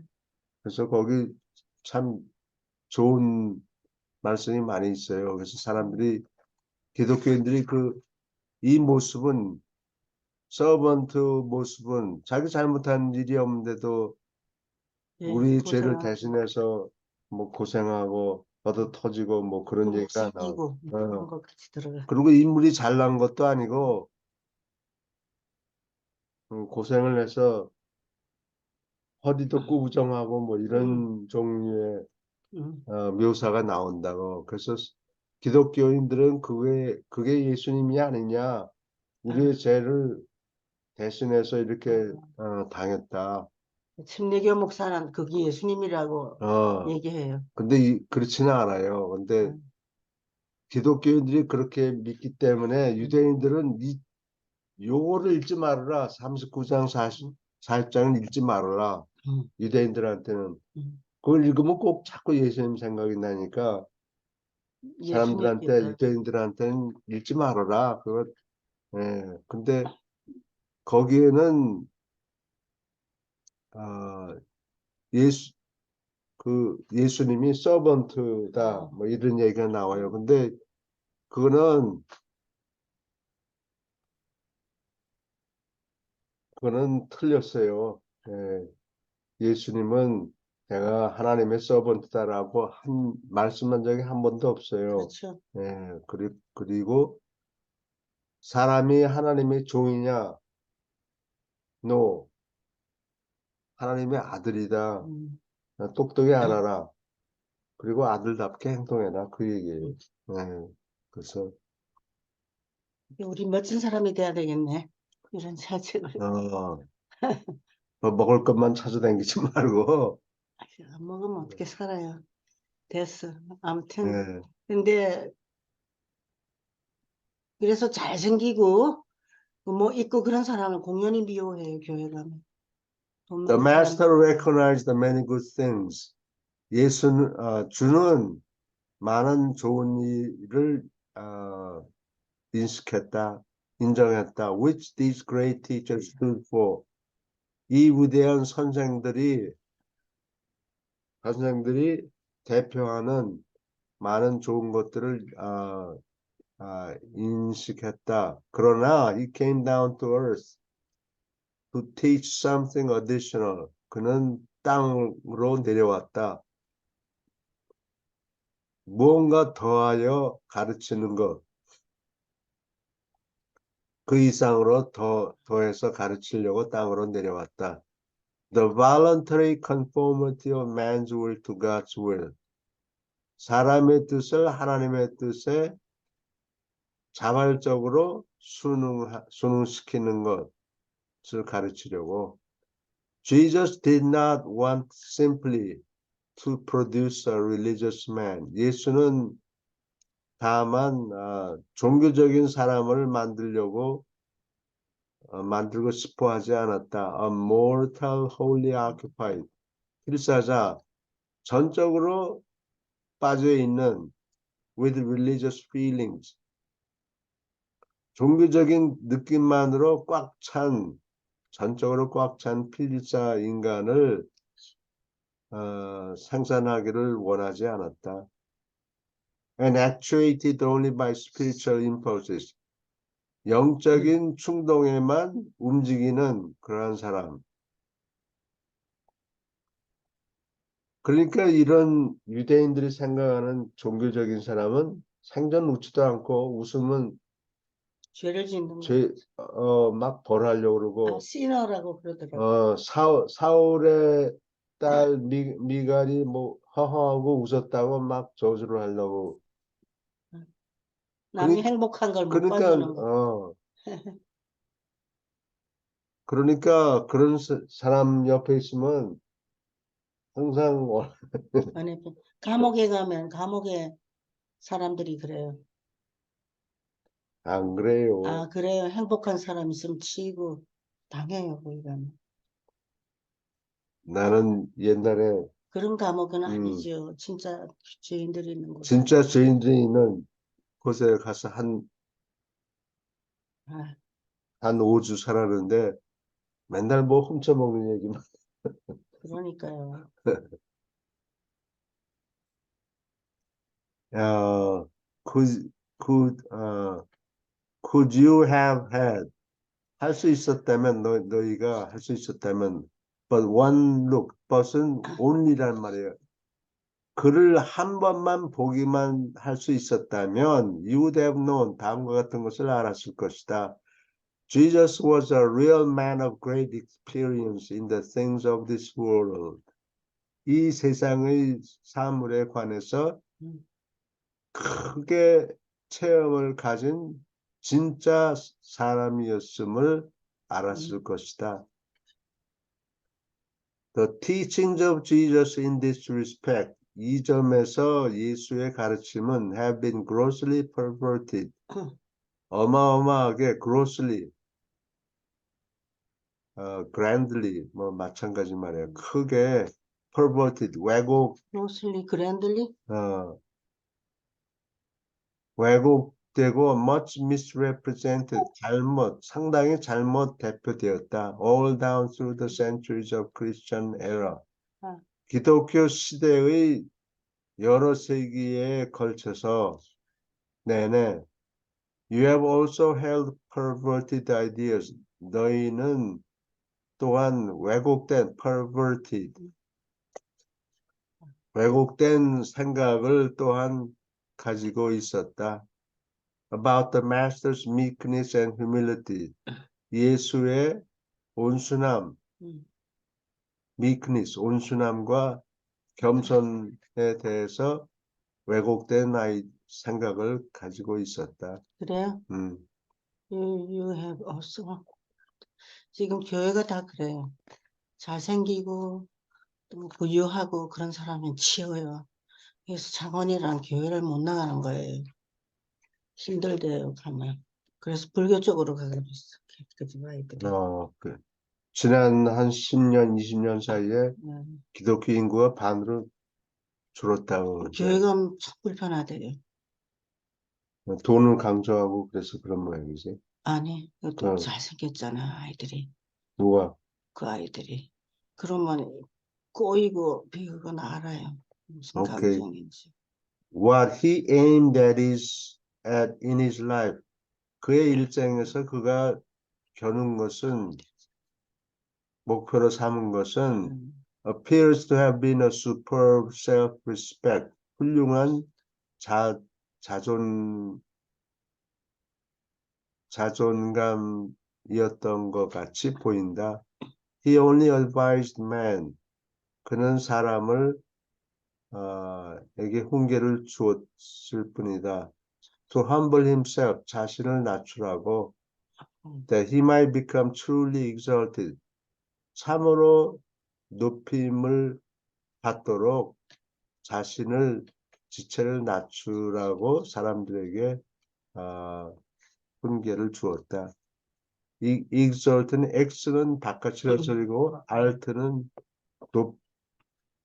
그래서 거기 참 좋은 말씀이 많이 있어요. 그래서 사람들이 기독교인들이 이 모습은 서번트 모습은 자기 잘못한 일이 없는데도 예, 우리 죄를 고생하고 대신해서 뭐 고생하고 얻어 터지고 뭐 그런 뭐 얘기가 나와. 새기고 그런 것 같이 들어가. 그리고 인물이 잘난 것도 아니고 고생을 해서 허리도 꾸부정하고 뭐 이런 종류의 음. 묘사가 나온다고. 그래서 기독교인들은 그게 예수님이 아니냐. 우리의 죄를 대신해서 이렇게 당했다. 침례교 목사는 그게 예수님이라고 어, 얘기해요. 근데 그렇지는 않아요. 근데 기독교인들이 그렇게 믿기 때문에 유대인들은 요거를 읽지 말아라. 39장 40장을 읽지 말아라. 유대인들한테는. 그걸 읽으면 꼭 자꾸 예수님 생각이 나니까 사람들한테 예수님께서 유대인들한테는 읽지 말아라. 근데 거기에는 예수 예수님이 서번트다 뭐 이런 얘기가 나와요. 근데 그거는 틀렸어요. 예수님은 내가 하나님의 서번트다라고 말씀한 적이 한 번도 없어요. 그렇죠. 그리고 사람이 하나님의 종이냐? No. 하나님의 아들이다. 똑똑히 알아라. 그리고 아들답게 행동해라. 그 얘기예요. 그래서 우리 멋진 사람이 돼야 되겠네. 이런 자책을 뭐 먹을 것만 찾아다니지 말고. 안 먹으면 어떻게 살아요. 됐어. 아무튼 예. 근데 그래서 잘생기고 뭐 있고 그런 사람을 공연히 미워해요. 교회 가면. 돈 The 많은 master 사람들. recognized the many good things. 주는 많은 좋은 일을 인식했다, 인정했다. Which these great teachers stood for. 이 위대한 선생들이 대표하는 많은 좋은 것들을 인식했다. 그러나 he came down to earth to teach something additional. 그는 땅으로 내려왔다. 무언가 더하여 가르치는 것. 그 이상으로 더해서 가르치려고 땅으로 내려왔다. The voluntary conformity of man's will to God's will. 사람의 뜻을 하나님의 뜻에 자발적으로 순응시키는 것을 가르치려고. Jesus did not want simply to produce a religious man. 예수는 다만 종교적인 사람을 만들고 싶어 하지 않았다. A mortal, wholly occupied. 필사자, 전적으로 빠져 있는 with religious feelings, 종교적인 느낌만으로 전적으로 꽉 찬 필사 인간을 생산하기를 원하지 않았다. And actuated only by spiritual impulses, 영적인 충동에만 움직이는 그러한 사람. 그러니까 이런 유대인들이 생각하는 종교적인 사람은 생전 웃지도 않고 웃으면 죄를 짓는 거. 막 벌하려고 그러고, 시너라고 그러더라고. 사울의 딸 미갈이 뭐 허허하고 웃었다고 막 저주를 하려고. 남이 그러니까, 행복한 걸 못 그러니까, 봐주는 거. 그러니까 그런 사람 옆에 있으면 항상 아니, 감옥에 가면 감옥에 사람들이 그래요. 안 그래요. 아, 그래요. 행복한 사람 있으면 치이고 당해요, 거기 가면. 나는 옛날에 그런 감옥은 아니죠. 진짜 죄인들이 있는 곳. 진짜 죄인들이 있는 곳에 가서 아, 한 5주 살았는데 맨날 뭐 훔쳐먹는 얘기만. 그러니까요. 야, could you have had, 할 수 있었다면, 너희가 할 수 있었다면, but one look, but은 only란 말이에요. 그를 한 번만 보기만 할 수 있었다면, you would have known, 다음과 같은 것을 알았을 것이다. Jesus was a real man of great experience in the things of this world. 이 세상의 사물에 관해서 크게 체험을 가진 진짜 사람이었음을 알았을 것이다. The teachings of Jesus in this respect, 이 점에서 예수의 가르침은 have been grossly perverted. 어마어마하게 grossly, grandly, 뭐 마찬가지 말이에요. 크게 perverted, 로슬리 그랜들리? 왜곡되고 much misrepresented, 상당히 잘못 대표되었다. All down through the centuries of Christian era. 기독교 시대의 여러 세기에 걸쳐서 내내 You have also held perverted ideas. 너희는 또한 왜곡된 생각을 또한 가지고 있었다. About the master's meekness and humility. 예수의 온순함, meekness, 온순함과 겸손에 대해서 왜곡된 생각을 가지고 있었다. 그래요? You have also. 지금 교회가 다 그래요. 잘생기고 또 부유하고 그런 사람은 치워요. 그래서 장원이랑 교회를 못 나가는 거예요. 힘들대요, 가면. 그래서 불교 쪽으로 가기로 했어. 그지, 아이들이. 지난 한 10년, 20년 사이에 기독교 인구가 반으로 줄었다고. 교회 가면 참 불편하대요. 돈을 강조하고 그래서 그런 모양이지. 아니, 또 잘생겼잖아, 아이들이. 누가? 그 아이들이. 그러면 꼬이고 비우고 알아요. 무슨 Okay. 감정인지. What he aimed at in his life. 그의 일생에서 그가 겨눈 것은, 목표로 삼은 것은 appears to have been a superb self-respect. 훌륭한 자존감이었던 것 같이 보인다. He only advised man. 그는 사람을 에게 훈계를 주었을 뿐이다. To humble himself, 자신을 낮추라고. That he might become truly exalted. 참으로 높임을 받도록 지체를 낮추라고 사람들에게 훈계를 주었다. exalt는 X는 바깥이라 소리고 alt는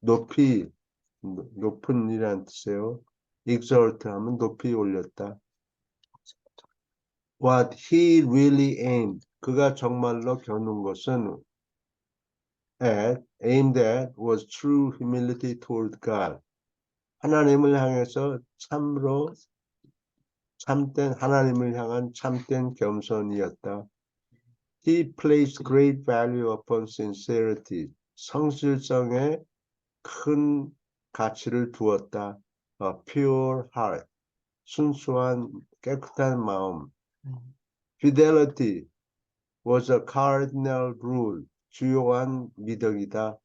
높이, 높은 이란 뜻이에요. exalt 하면 높이 올렸다. What he really aimed, 그가 정말로 겨눈 것은 aimed at was true humility toward God. 하나님을 향해서 참으로 참된 하나님을 향한 참된 겸손이었다. He placed great value upon sincerity. 성실성에 큰 가치를 두었다. A pure heart. 순수한 깨끗한 마음. Fidelity was a cardinal rule. 주요한 미덕이다.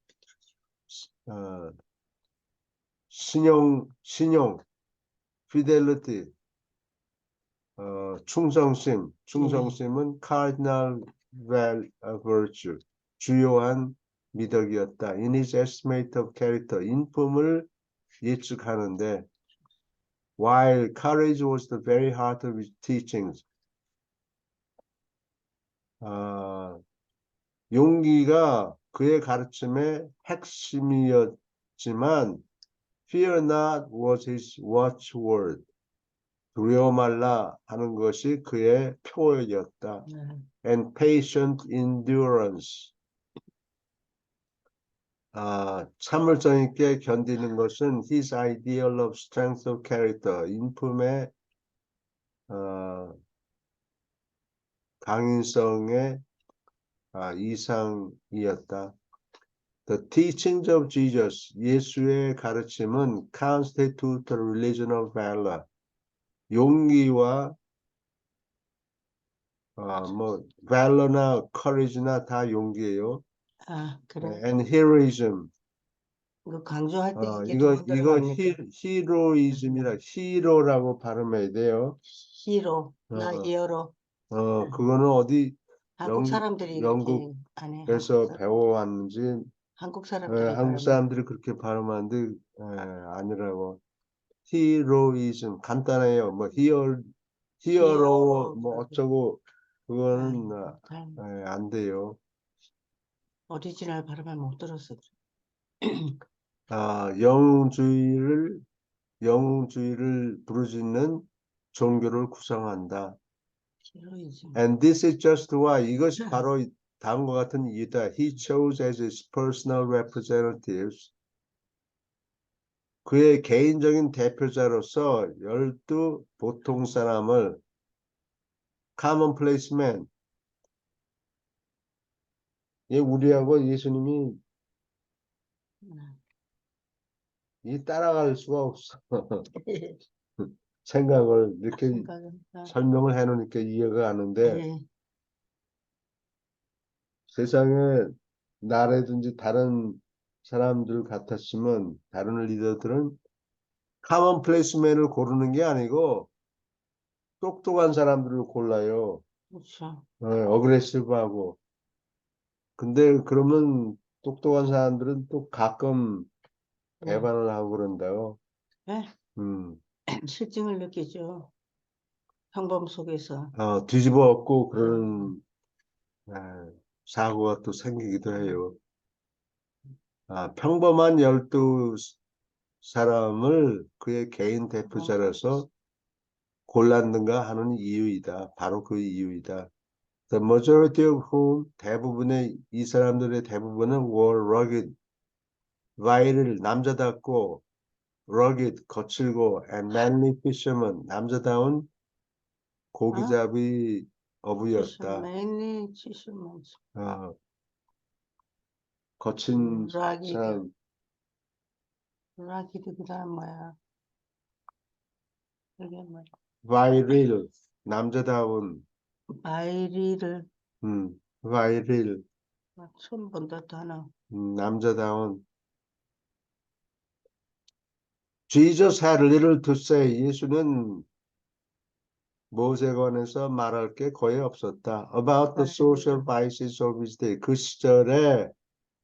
신용, fidelity, 충성심은 cardinal virtue, 주요한 미덕이었다. In his estimate of character, 인품을 예측하는데, while courage was the very heart of his teachings, 용기가 그의 가르침의 핵심이었지만, fear not was his watchword. 두려워 말라 하는 것이 그의 표어였다. And patient endurance. 참을성 있게 견디는 것은 his ideal of strength of character. 인품의 강인성의 이상이었다. The teachings of Jesus, 예수의 가르침은 constitute the religion of valor. 용기와 valor나 courage나 다 용기예요. 그래. And heroism. 이거 강조할 때 이게 이거 돈 들어갑니까? 히로이즘이라 히로라고 발음해야 돼요. 히로, 나 히어로. 그거는 어디 한국 사람들이 이렇게 안 해. 영국에서 배워왔는지 한국 사람들이 한국 사람들이 그렇게 발음하는데 아니라고. 히로이즘 간단해요. 뭐 히어로 뭐 어쩌고 그거는 안 돼요. 오리지널 발음을 못 들었어. 영웅주의를 부르짖는 종교를 구성한다. 히로이즘. And this is just why, 이것이 바로 다음과 같은 이유다. He chose as his personal representatives. 그의 개인적인 대표자로서 12 보통 사람을 commonplace man. 우리하고 예수님이 따라갈 수가 없어. 생각을 이렇게 설명을 해놓으니까 이해가 가는데 세상에 나라든지 다른 사람들 같았으면 다른 리더들은 commonplaceman을 고르는 게 아니고 똑똑한 사람들을 골라요. 그렇죠. 어그레시브하고. 근데 그러면 똑똑한 사람들은 또 가끔 배반을 하고 그런다요. 네? 실증을 느끼죠. 평범 속에서. 뒤집어 엎고 그런 사고가 또 생기기도 해요. 평범한 12 사람을 그의 개인 대표자로서 골랐는가 하는 이유이다. 바로 그 이유이다. The majority of whom, 대부분의 이 사람들의 대부분은 were rugged, virile, 남자답고 rugged, 거칠고 and manly fishermen, 남자다운 고기잡이 어부였다. manly fishermen. 거친 사람. rugged 그 사람 뭐야? 이게 뭐야? virile, 남자다운. virile. virile. 처음 본다 단어. 남자다운. Jesus had little to say. 예수는 무엇에 관해서 말할 게 거의 없었다. About the social vices of his day. 그 시절의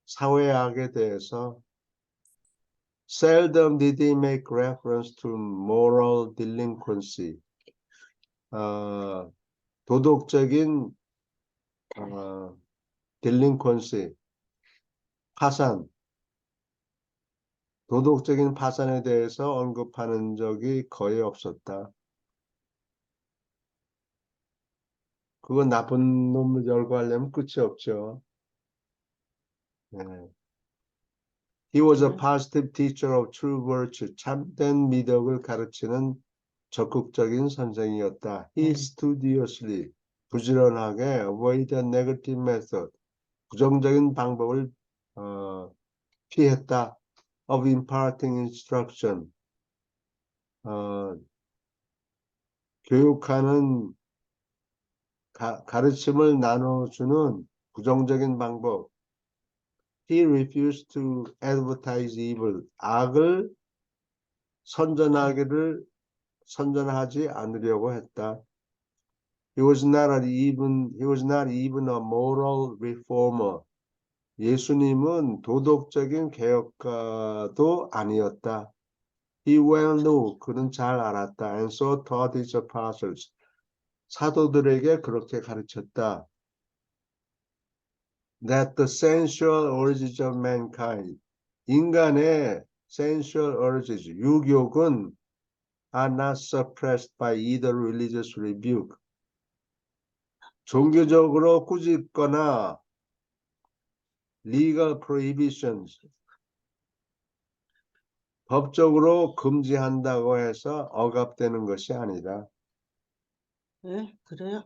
사회악에 대해서 seldom did he make reference to moral delinquency. 도덕적인 delinquency, 파산. 도덕적인 파산에 대해서 언급하는 적이 거의 없었다. 그건 나쁜 놈을 열거하려면 끝이 없죠. 네. He was a positive teacher of true virtue. 참된 미덕을 가르치는 적극적인 선생이었다. He studiously, 부지런하게 avoid a negative method. 부정적인 방법을 피했다. Of imparting instruction. 교육하는 가르침을 나눠주는 부정적인 방법. He refused to advertise evil. 악을 선전하지 않으려고 했다. He was not even a moral reformer. 예수님은 도덕적인 개혁가도 아니었다. He well knew. 그는 잘 알았다. And so taught his apostles. 사도들에게 그렇게 가르쳤다. That the sensual urges of mankind. 인간의 sensual urges, 유욕은 are not suppressed by either religious rebuke. 종교적으로 꾸짖거나 legal prohibitions, 법적으로 금지한다고 해서 억압되는 것이 아니다. 예, 그래요?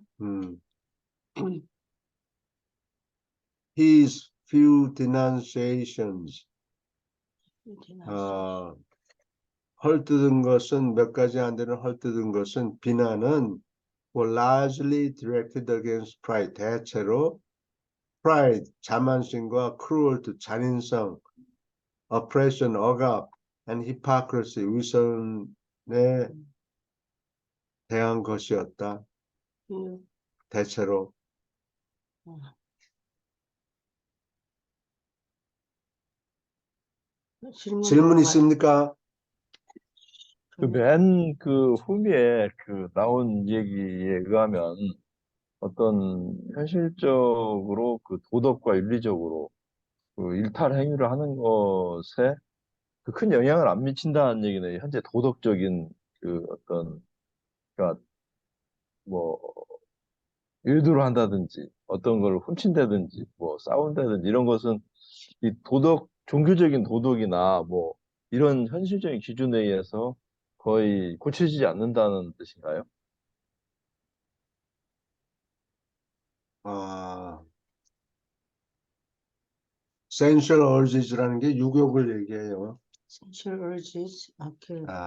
His few denunciations, 헐뜯은 것은 몇 가지 안 되는 헐뜯은 것은 비난은 were largely directed against pride. 대체로 pride, 자만심과 cruelty, 잔인성, oppression, 억압, and hypocrisy, 위선에 대한 것이었다. 대체로. 질문 있습니까? 맨 그 후미에 나온 얘기에 의하면 어떤 현실적으로 도덕과 윤리적으로 일탈 행위를 하는 것에 큰 영향을 안 미친다는 얘기네. 현재 도덕적인 어떤, 그러니까 뭐 일도를 한다든지 어떤 걸 훔친다든지 뭐 싸운다든지 이런 것은 이 종교적인 도덕이나 뭐 이런 현실적인 기준에 의해서 거의 고쳐지지 않는다는 뜻인가요? sensual urges라는 게 유욕을 얘기해요. sensual urges,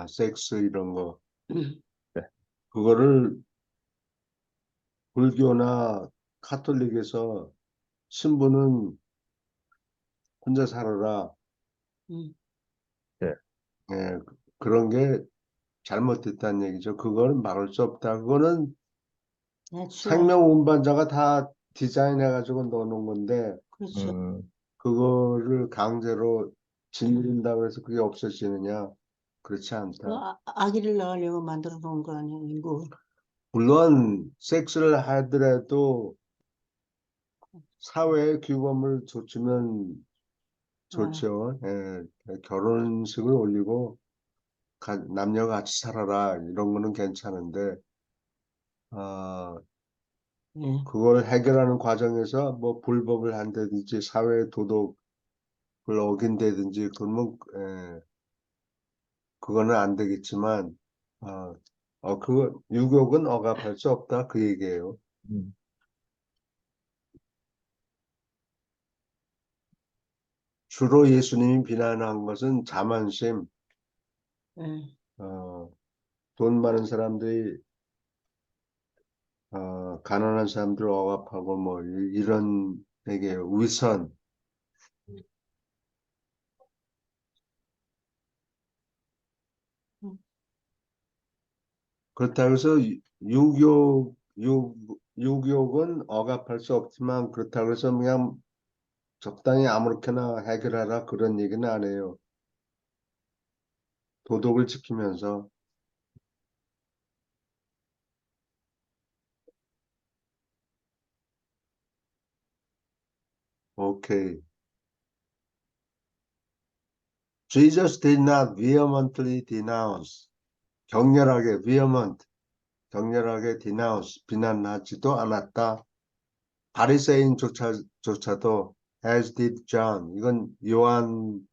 섹스 이런 거. 네. 그거를 불교나 카톨릭에서 신부는 혼자 살아라. 네. 예, 그런 게 잘못됐다는 얘기죠. 그거는 막을 수 없다. 그거는 생명 운반자가 다 디자인해가지고 넣어놓은 건데, 그렇죠. 그거를 강제로 짓누른다고 해서 그게 없어지느냐? 그렇지 않다. 아기를 낳으려고 만들어 놓은 거 아니에요, 이거. 물론 섹스를 하더라도 사회의 규범을 갖추면 좋죠. 예, 결혼식을 올리고 남녀가 같이 살아라 이런 거는 괜찮은데 그걸 해결하는 과정에서 뭐 불법을 한다든지 사회 도덕을 어긴다든지 그러면 그거는 안 되겠지만 그 유욕은 억압할 수 없다 그 얘기예요. 주로 예수님이 비난한 것은 자만심, 돈 많은 사람들이 가난한 사람들 억압하고 뭐 이런 되게 위선. 그렇다고 해서 유욕은 억압할 수 없지만 그렇다고 해서 그냥 적당히 아무렇게나 해결하라 그런 얘기는 안 해요. 도덕을 지키면서. 오케이. Jesus did not vehemently denounce. 격렬하게 vehement, 격렬하게 denounce, 비난하지도 않았다. 바리새인조차도 as did John. 이건 요한,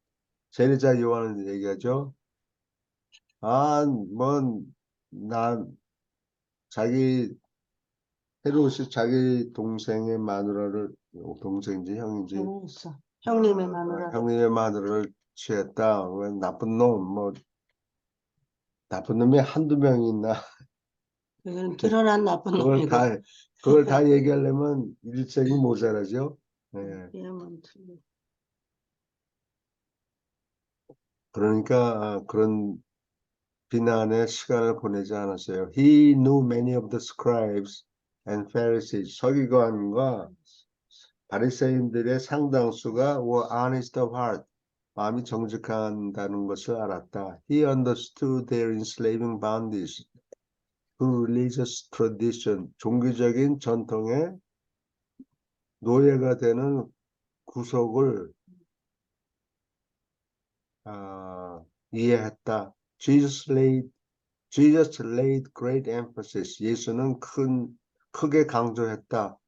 세례자 요한을 얘기하죠. 난 자기 헤롯이 자기 동생의 마누라를, 동생인지 형인지, 형이었어. 형님의 마누라. 형님의 마누라를 취했다. 왜 나쁜 놈, 나쁜 놈이 한두 명이 있나? 그건 드러난 나쁜 그걸 놈이고. 다, 그걸 다 얘기하려면 일생이 모자라죠. 예. 그러니까 그런 비난의 시간을 보내지 않았어요. He knew many of the scribes and Pharisees. 서기관과 바리새인들의 상당수가 were honest of heart. 마음이 정직한다는 것을 알았다. He understood their enslaving bondage to religious tradition. 종교적인 전통의 노예가 되는 구속을 이해했다. Jesus laid great emphasis. 예수는 크게 강조했다.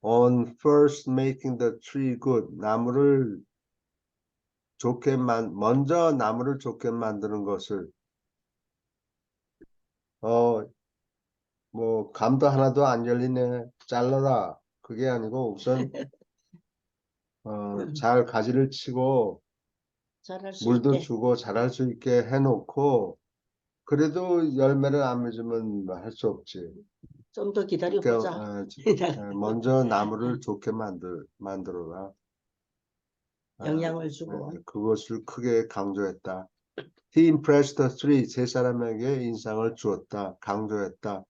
On first making the tree good. 먼저 나무를 좋게 만드는 것을. 감도 하나도 안 열리네. 잘라라. 그게 아니고 우선 잘 가지를 치고 잘할 수 물도 있게. 주고 자랄 수 있게 해놓고 그래도 열매를 안 맺으면 할 수 없지. 좀 더 기다려보자. 먼저 나무를 좋게 만들어라. 영향을 주고. 그것을 크게 강조했다. He impressed the three. 세 사람에게 인상을 주었다. 강조했다.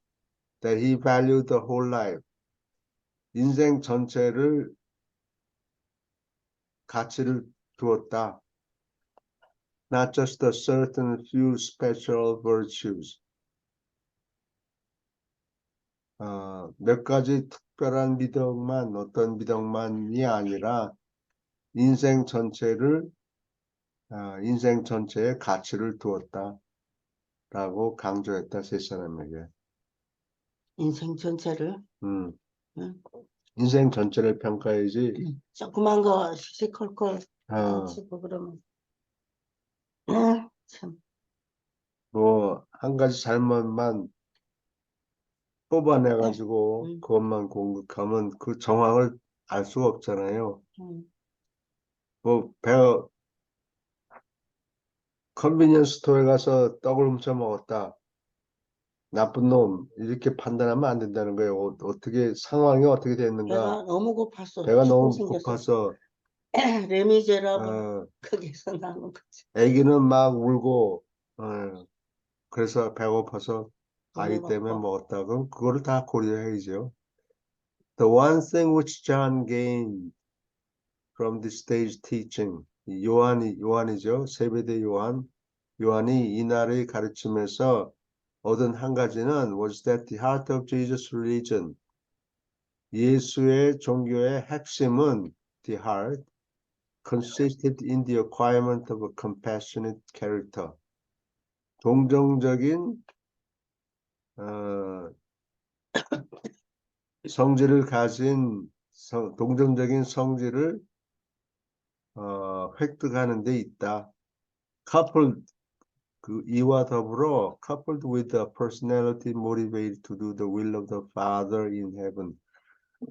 That he valued the whole life. 인생 전체를 가치를 두었다. Not just a certain few special virtues. 몇 가지 특별한 어떤 미덕만이 아니라 인생 전체에 가치를 두었다. 라고 강조했다, 세 사람에게. 인생 전체를. 응. 인생 전체를 평가해야지. 조그만 거 시시콜콜 치고 그러면 참. 한 가지 잘못만 뽑아내가지고 그것만 공격하면 그 정황을 알 수가 없잖아요. 컨비니언스 스토어에 가서 떡을 훔쳐 먹었다. 나쁜 놈 이렇게 판단하면 안 된다는 거예요. 상황이 어떻게 됐는가. 배가 너무 고팠어. 배가 너무 생겼어. 고파서 레미제라블 거기서 나온 거지. 애기는 막 울고 그래서 배고파서 아이 너무 때문에 고파. 먹었다. 그럼 그거를 다 고려해야죠. The one thing which John gained from the stage teaching. 요한이죠. 세베대 요한이 이날의 가르침에서 얻은 한 가지는 was that the heart of Jesus' religion. 예수의 종교의 핵심은 the heart consisted in the acquirement of a compassionate character. 동정적인 동정적인 성질을 획득하는 데 있다. 이와 더불어 coupled with a personality motivated to do the will of the Father in heaven.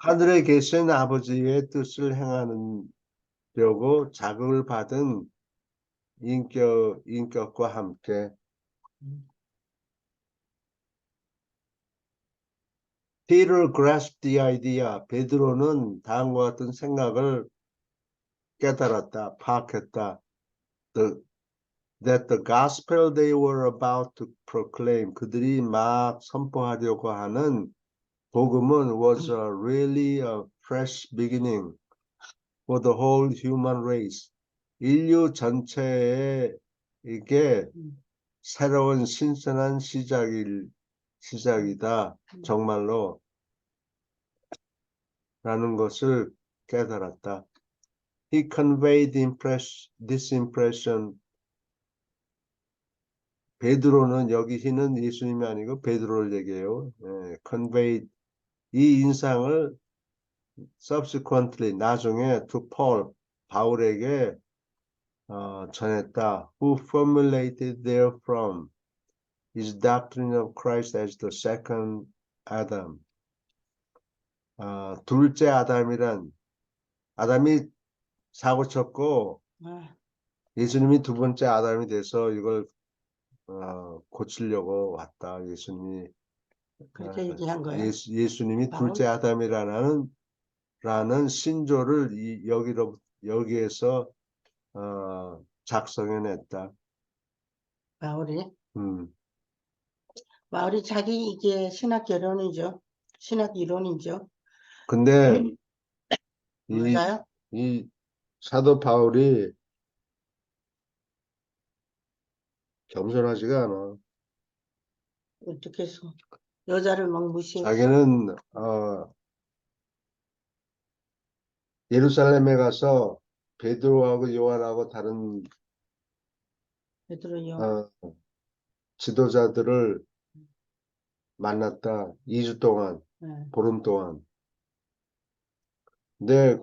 하늘에 계신 아버지의 뜻을 행하려고 자극을 받은 인격과 함께 Peter grasped the idea. 베드로는 다음과 같은 생각을 깨달았다, 파악했다. That the gospel they were about to proclaim, 그들이 막 선포하려고 하는 복음은 was really a fresh beginning for the whole human race. 인류 전체에게 새로운 신선한 시작이다. 정말로 라는 것을 깨달았다. He conveyed this impression 베드로는 여기 는 예수님이 아니고 베드로를 얘기해요. conveyed 이 인상을 subsequently 나중에 to Paul 바울에게 전했다. Who formulated therefrom his doctrine of Christ as the second Adam. 둘째 아담이란 아담이 사고 쳤고 아, 예수님이 두 번째 아담이 돼서 이걸 고치려고 왔다. 예수님이 그렇게 얘기한 거야. 예수님이 바울, 둘째 아담이라는 신조를 여기에서 작성해냈다. 바울이. 음. 바울이 자기 이게 신학 결론이죠. 신학 이론이죠. 근데 이, 맞아요? 이 사도 바울이 겸손하지가 않아. 어떻게 해서 여자를 막 무시했어. 자기는 예루살렘에 가서 베드로하고 요한하고 다른 베드로요. 지도자들을 만났다. 2주 동안, 네, 보름 동안. 근데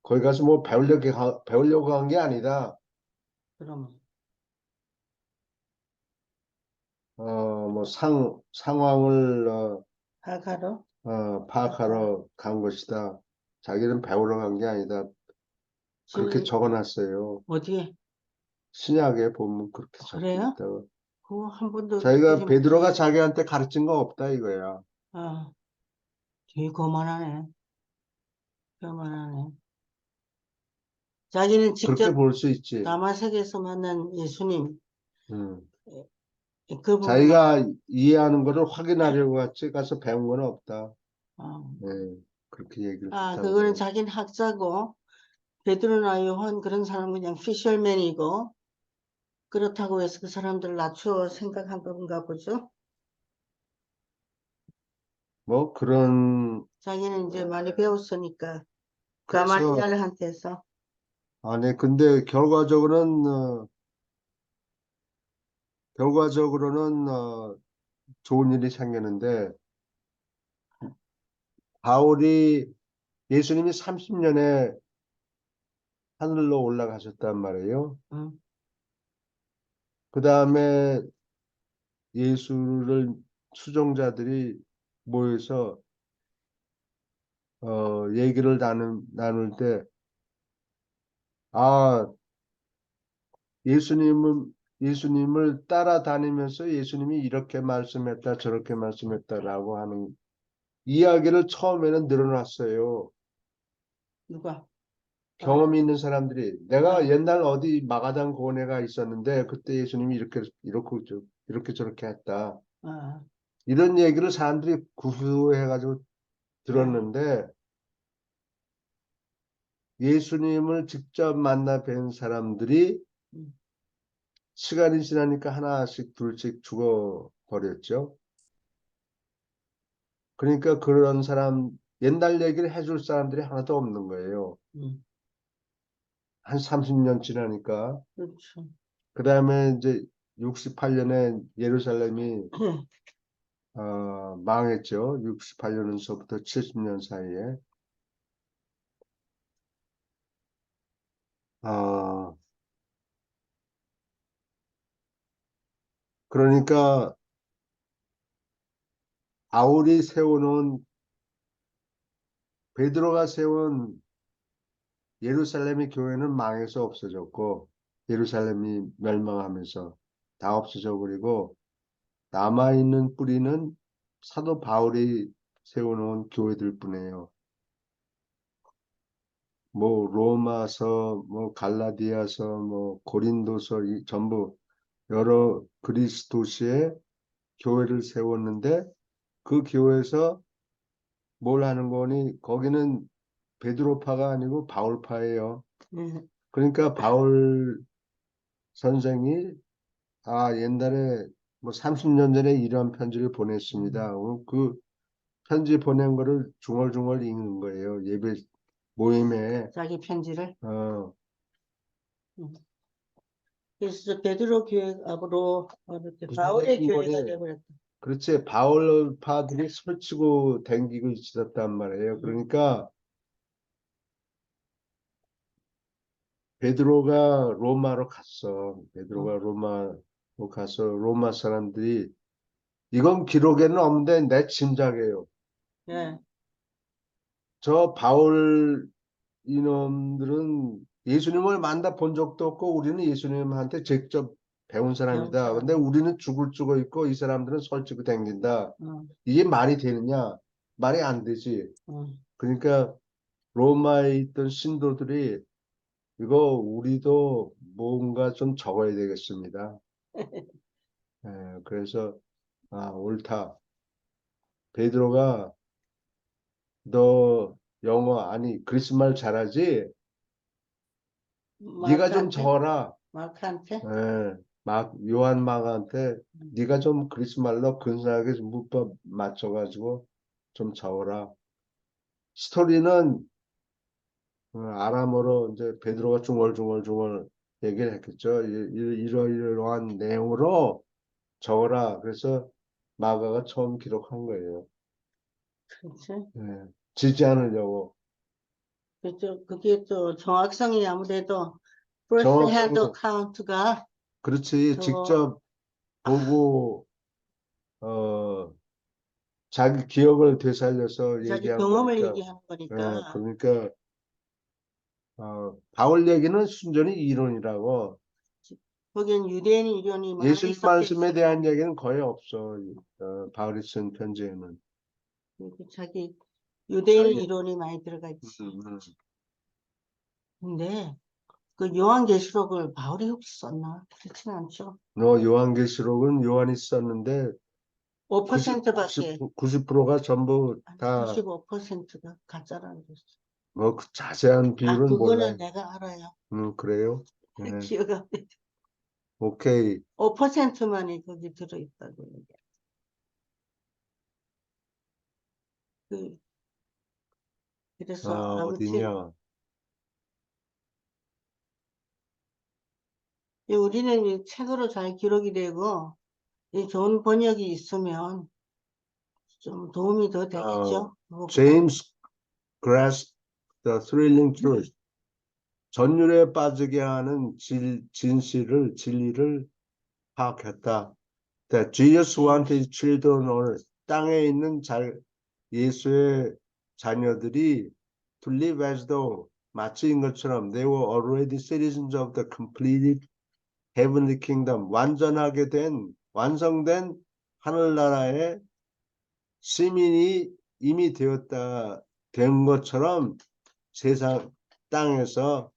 거기 가서 뭐 배우려고 한 게 아니다. 그러면 뭐 상황을 하가로 파악하러 간 것이다. 자기는 배우러 간 게 아니다. 그렇게 적어놨어요. 어디에? 신약에 보면 그렇게 적혀 그래요? 있다고. 그거 한 번도 자기가 듣지 베드로가 못했네. 자기한테 가르친 거 없다 이거야. 아, 되게 거만하네. 거만하네. 자기는 그렇게 직접 볼 수 있지. 다마색에서 만난 예수님 음. 그분을 자기가 이해하는 거를 확인하려고 갔지 가서 배운 건 없다. 어. 네, 그렇게 얘기를 아, 했다고 그거는 그래요. 자기는 학자고 베드로나 요한 그런 사람은 그냥 피셜맨이고 그렇다고 해서 그 사람들을 낮추어 생각한 건가 보죠. 뭐 그런 자기는 이제 많이 배웠으니까 그래서 가말리알한테서 아니 근데 결과적으로는 좋은 일이 생기는데 바울이 예수님이 30년에 하늘로 올라가셨단 말이에요. 응, 그 다음에 예수를 수종자들이 모여서 얘기를 나눌 때, 아, 예수님을 따라다니면서 예수님이 이렇게 말씀했다, 저렇게 말씀했다라고 하는 이야기를 처음에는 늘어놨어요. 누가? 경험이 있는 사람들이 내가 아, 옛날 어디 마가당 고은회가 있었는데 그때 예수님이 이렇게 저렇게 했다. 아, 이런 얘기를 사람들이 구수해가지고 들었는데 예수님을 직접 만나 뵌 사람들이 음, 시간이 지나니까 하나씩 둘씩 죽어버렸죠. 그러니까 그런 사람, 옛날 얘기를 해줄 사람들이 하나도 없는 거예요. 음, 한 30년 지나니까. 그렇죠. 그 다음에 이제 68년에 예루살렘이 망했죠. 68년서부터 70년 사이에. 어, 그러니까 바울이 세워놓은 베드로가 세운 예루살렘의 교회는 망해서 없어졌고 예루살렘이 멸망하면서 다 없어져 버리고 남아있는 뿌리는 사도 바울이 세워놓은 교회들 뿐이에요. 뭐 로마서, 뭐 갈라디아서, 뭐 고린도서 전부 여러 그리스 도시에 교회를 세웠는데 그 교회에서 뭘 하는 거니 거기는 베드로파가 아니고 바울파예요. 네, 그러니까 바울 선생이 옛날에 뭐 30년 전에 이런 편지를 보냈습니다. 그 편지 보낸 거를 중얼중얼 읽는 거예요. 예배 모임에. 자기 편지를. 어, 음, 그래서 베드로 교회 앞으로 이렇게 무슨 바울의 생긴 교회가 거니? 되버렸다. 그렇지. 바울파들이 설치고 댕기고 있었단 말이에요. 그러니까 베드로가 로마로 갔어. 베드로가 로마로 가서 로마 사람들이 이건 기록에는 없는데 내 짐작이에요. 예, 저 바울 이놈들은 예수님을 만나 본 적도 없고 우리는 예수님한테 직접 배운 사람이다. 근데 우리는 죽을 있고 이 사람들은 설치고 댕긴다. 이게 말이 되느냐? 말이 안 되지. 그러니까 로마에 있던 신도들이 이거 우리도 뭔가 좀 적어야 되겠습니다. 그래서 옳다. 베드로가 너 영어 아니 그리스 말 잘하지? 네가 좀 마크한테? 적어라. 마크한테? 요한 마가한테 네가 좀 그리스 말로 근사하게 문법 맞춰가지고 좀 적어라. 스토리는 아람어로 이제 베드로가 중얼중얼 얘기를 했겠죠. 이러이러한 내용으로 적어라. 그래서 마가가 처음 기록한 거예요. 그렇지. 지지 않으려고. 그렇죠. 그게 또 정확성이 아무래도 first hand 정확성이 account가 그렇지. 더 직접 보고 자기 기억을 되살려서 자기 얘기한 경험을 거니까. 얘기하는 거니까. 그러니까 바울 얘기는 순전히 이론이라고. 거기엔 유대인 이론이 많이 예수님 섞여 말씀에 있어. 대한 얘기는 거의 없어. 바울이 쓴 편지에는. 그리고 자기 유대인 자기- 이론이 많이 들어가 있지. 음. 근데 그 요한계시록을 바울이 혹시 썼나? 그렇지는 않죠. 요한계시록은 요한이 썼는데 5%밖에 90%가 전부 다 95%가 가짜라는 거죠. 뭐 그 자세한 비율은 그거는 몰라요. 내가 알아요. 그래요? 네. 기억 안 나. 오케이. 5%만이 거기 들어있다고 얘기해. 그래서 아무튼 어디냐? 우리는 이 책으로 잘 기록이 되고 이 좋은 번역이 있으면 좀 도움이 더 되겠죠. 그것보다. James grasped the thrilling truth. 전율에 빠지게 하는 진리를 파악했다. That Jesus wanted his children on earth. 땅에 있는 예수의 자녀들이 to live as though 마치인 것처럼 they were already citizens of the completed heavenly kingdom. 완성된 하늘나라의 시민이 이미 된 것처럼 세상 땅에서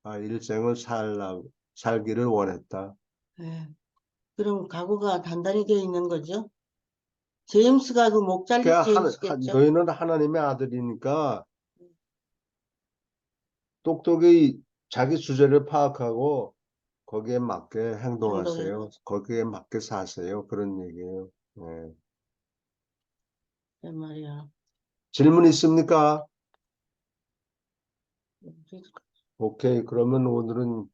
일생을 살기를 원했다. 네. 그럼 각오가 단단히 되어 있는 거죠. 제임스가 그 목 잘린 그러니까 제임스겠죠. 너희는 하나님의 아들이니까 똑똑히 자기 주제를 파악하고 거기에 맞게 행동하세요. 거기에 맞게 사세요. 그런 얘기예요. 네. 그 말이야. 질문 있습니까? 오케이. 그러면 오늘은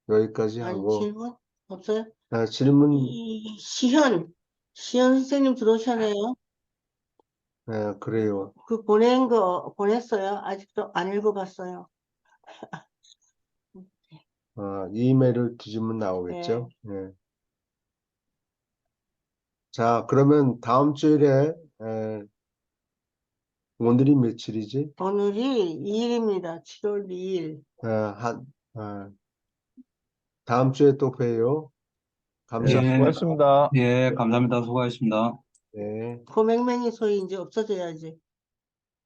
여기까지 아니 하고 질문 없어요? 질문 시현 선생님 들어오셨네요. 그래요. 그 보낸 거 보냈어요. 아직도 안 읽어봤어요. 이메일을 뒤지면 나오겠죠. 네. 자, 그러면 다음 주일에 오늘이 며칠이지? 오늘이 2일입니다. 7월 2일. 다음 주에 또 봬요. 감사합니다. 수고하셨습니다. 예, 감사합니다. 수고하셨습니다. 네. 코맹맹이 소리 이제 없어져야지.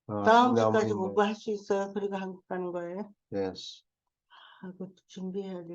다음 주까지 나무인네. 공부할 수 있어요. 그리고 한국 가는 거예요. Yes. 아, 그것도 준비해야 돼.